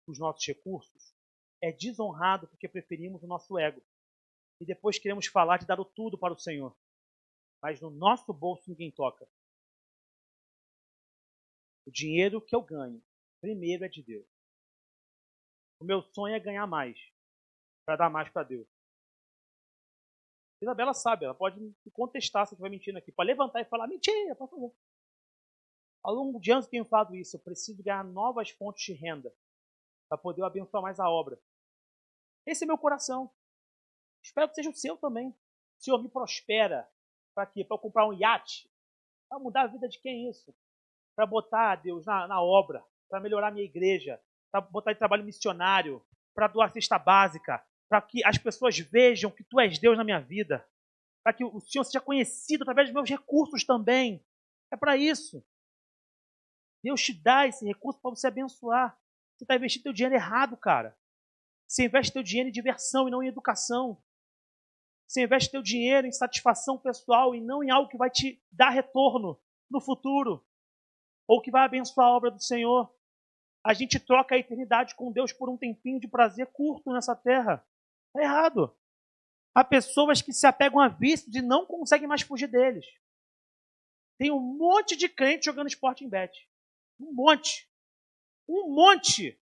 os nossos recursos é desonrado porque preferimos o nosso ego. E depois queremos falar de dar o tudo para o Senhor. Mas no nosso bolso ninguém toca. O dinheiro que eu ganho, primeiro é de Deus. O meu sonho é ganhar mais, para dar mais para Deus. Isabela sabe, ela pode me contestar se eu estiver mentindo aqui, para levantar e falar, mentira, pode fazer. Ao longo de anos eu tenho falado isso, eu preciso ganhar novas fontes de renda, para poder abençoar mais a obra. Esse é meu coração. Espero que seja o seu também. O Senhor me prospera. Para quê? Para eu comprar um iate? Para mudar a vida de quem isso? Para botar Deus na obra, para melhorar a minha igreja, para botar em trabalho missionário, para doar cesta básica, para que as pessoas vejam que Tu és Deus na minha vida, para que o Senhor seja conhecido através dos meus recursos também. É para isso. Deus te dá esse recurso para você abençoar. Você está investindo teu dinheiro errado, cara. Você investe teu dinheiro em diversão e não em educação. Você investe teu dinheiro em satisfação pessoal e não em algo que vai te dar retorno no futuro, ou que vai abençoar a obra do Senhor. A gente troca a eternidade com Deus por um tempinho de prazer curto nessa terra. É errado. Há pessoas que se apegam a vícios e não conseguem mais fugir deles. Tem um monte de crente jogando esporte em bet. Um monte. Um monte.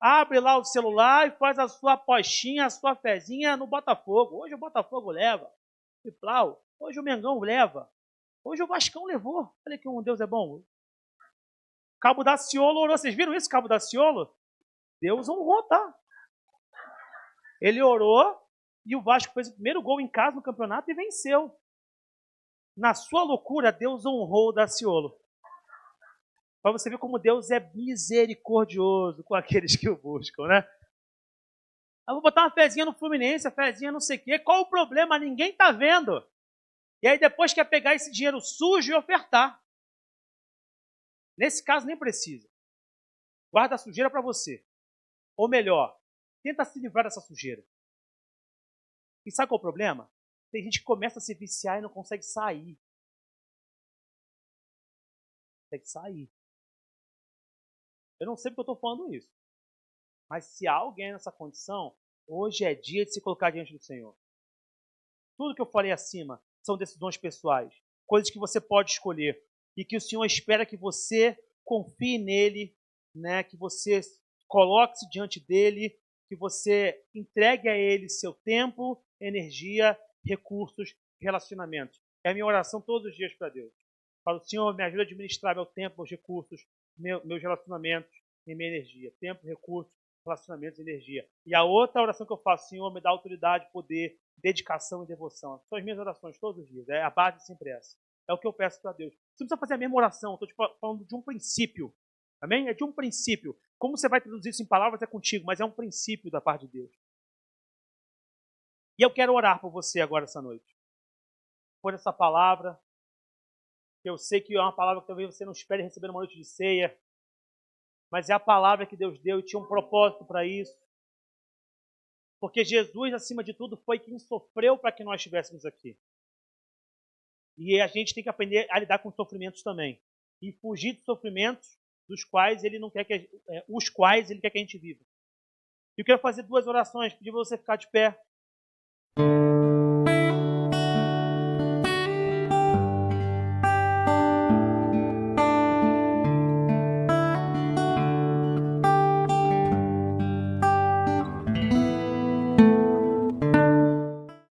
Abre lá o celular e faz a sua apostinha, a sua fezinha no Botafogo. Hoje o Botafogo leva. Hoje o Mengão leva. Hoje o Vascão levou. Olha que um Deus é bom. Cabo Daciolo orou. Vocês viram isso, Cabo Daciolo? Deus honrou, tá? Ele orou e o Vasco fez o primeiro gol em casa no campeonato e venceu. Na sua loucura, Deus honrou o Daciolo. Para você ver como Deus é misericordioso com aqueles que o buscam, né? Eu vou botar uma fezinha no Fluminense, a fezinha não sei o quê. Qual o problema? Ninguém tá vendo. E aí depois quer pegar esse dinheiro sujo e ofertar. Nesse caso nem precisa. Guarda a sujeira para você. Ou melhor, tenta se livrar dessa sujeira. E sabe qual é o problema? Tem gente que começa a se viciar e não consegue sair. Tem que sair. Eu não sei porque eu estou falando isso. Mas se há alguém nessa condição, hoje é dia de se colocar diante do Senhor. Tudo que eu falei acima são decisões pessoais. Coisas que você pode escolher. E que o Senhor espera que você confie nele, né? Que você coloque-se diante dele, que você entregue a ele seu tempo, energia, recursos, relacionamentos. É a minha oração todos os dias para Deus. Para o Senhor, me ajuda a administrar meu tempo, meus recursos, meus relacionamentos e minha energia. Tempo, recursos, relacionamentos e energia. E a outra oração que eu faço, Senhor, me dá autoridade, poder, dedicação e devoção. São as minhas orações todos os dias. É a base sempre essa. É o que eu peço para Deus. Você não precisa fazer a mesma oração. Estou te falando de um princípio. Amém? É de um princípio. Como você vai traduzir isso em palavras é contigo, mas é um princípio da parte de Deus. E eu quero orar por você agora essa noite. Por essa palavra. Eu sei que é uma palavra que talvez você não espere receber numa noite de ceia. Mas é a palavra que Deus deu e tinha um propósito para isso. Porque Jesus, acima de tudo, foi quem sofreu para que nós estivéssemos aqui. E a gente tem que aprender a lidar com sofrimentos também. E fugir de sofrimentos dos quais ele não quer que os quais ele quer que a gente viva. Eu quero fazer duas orações, pedir para você ficar de pé.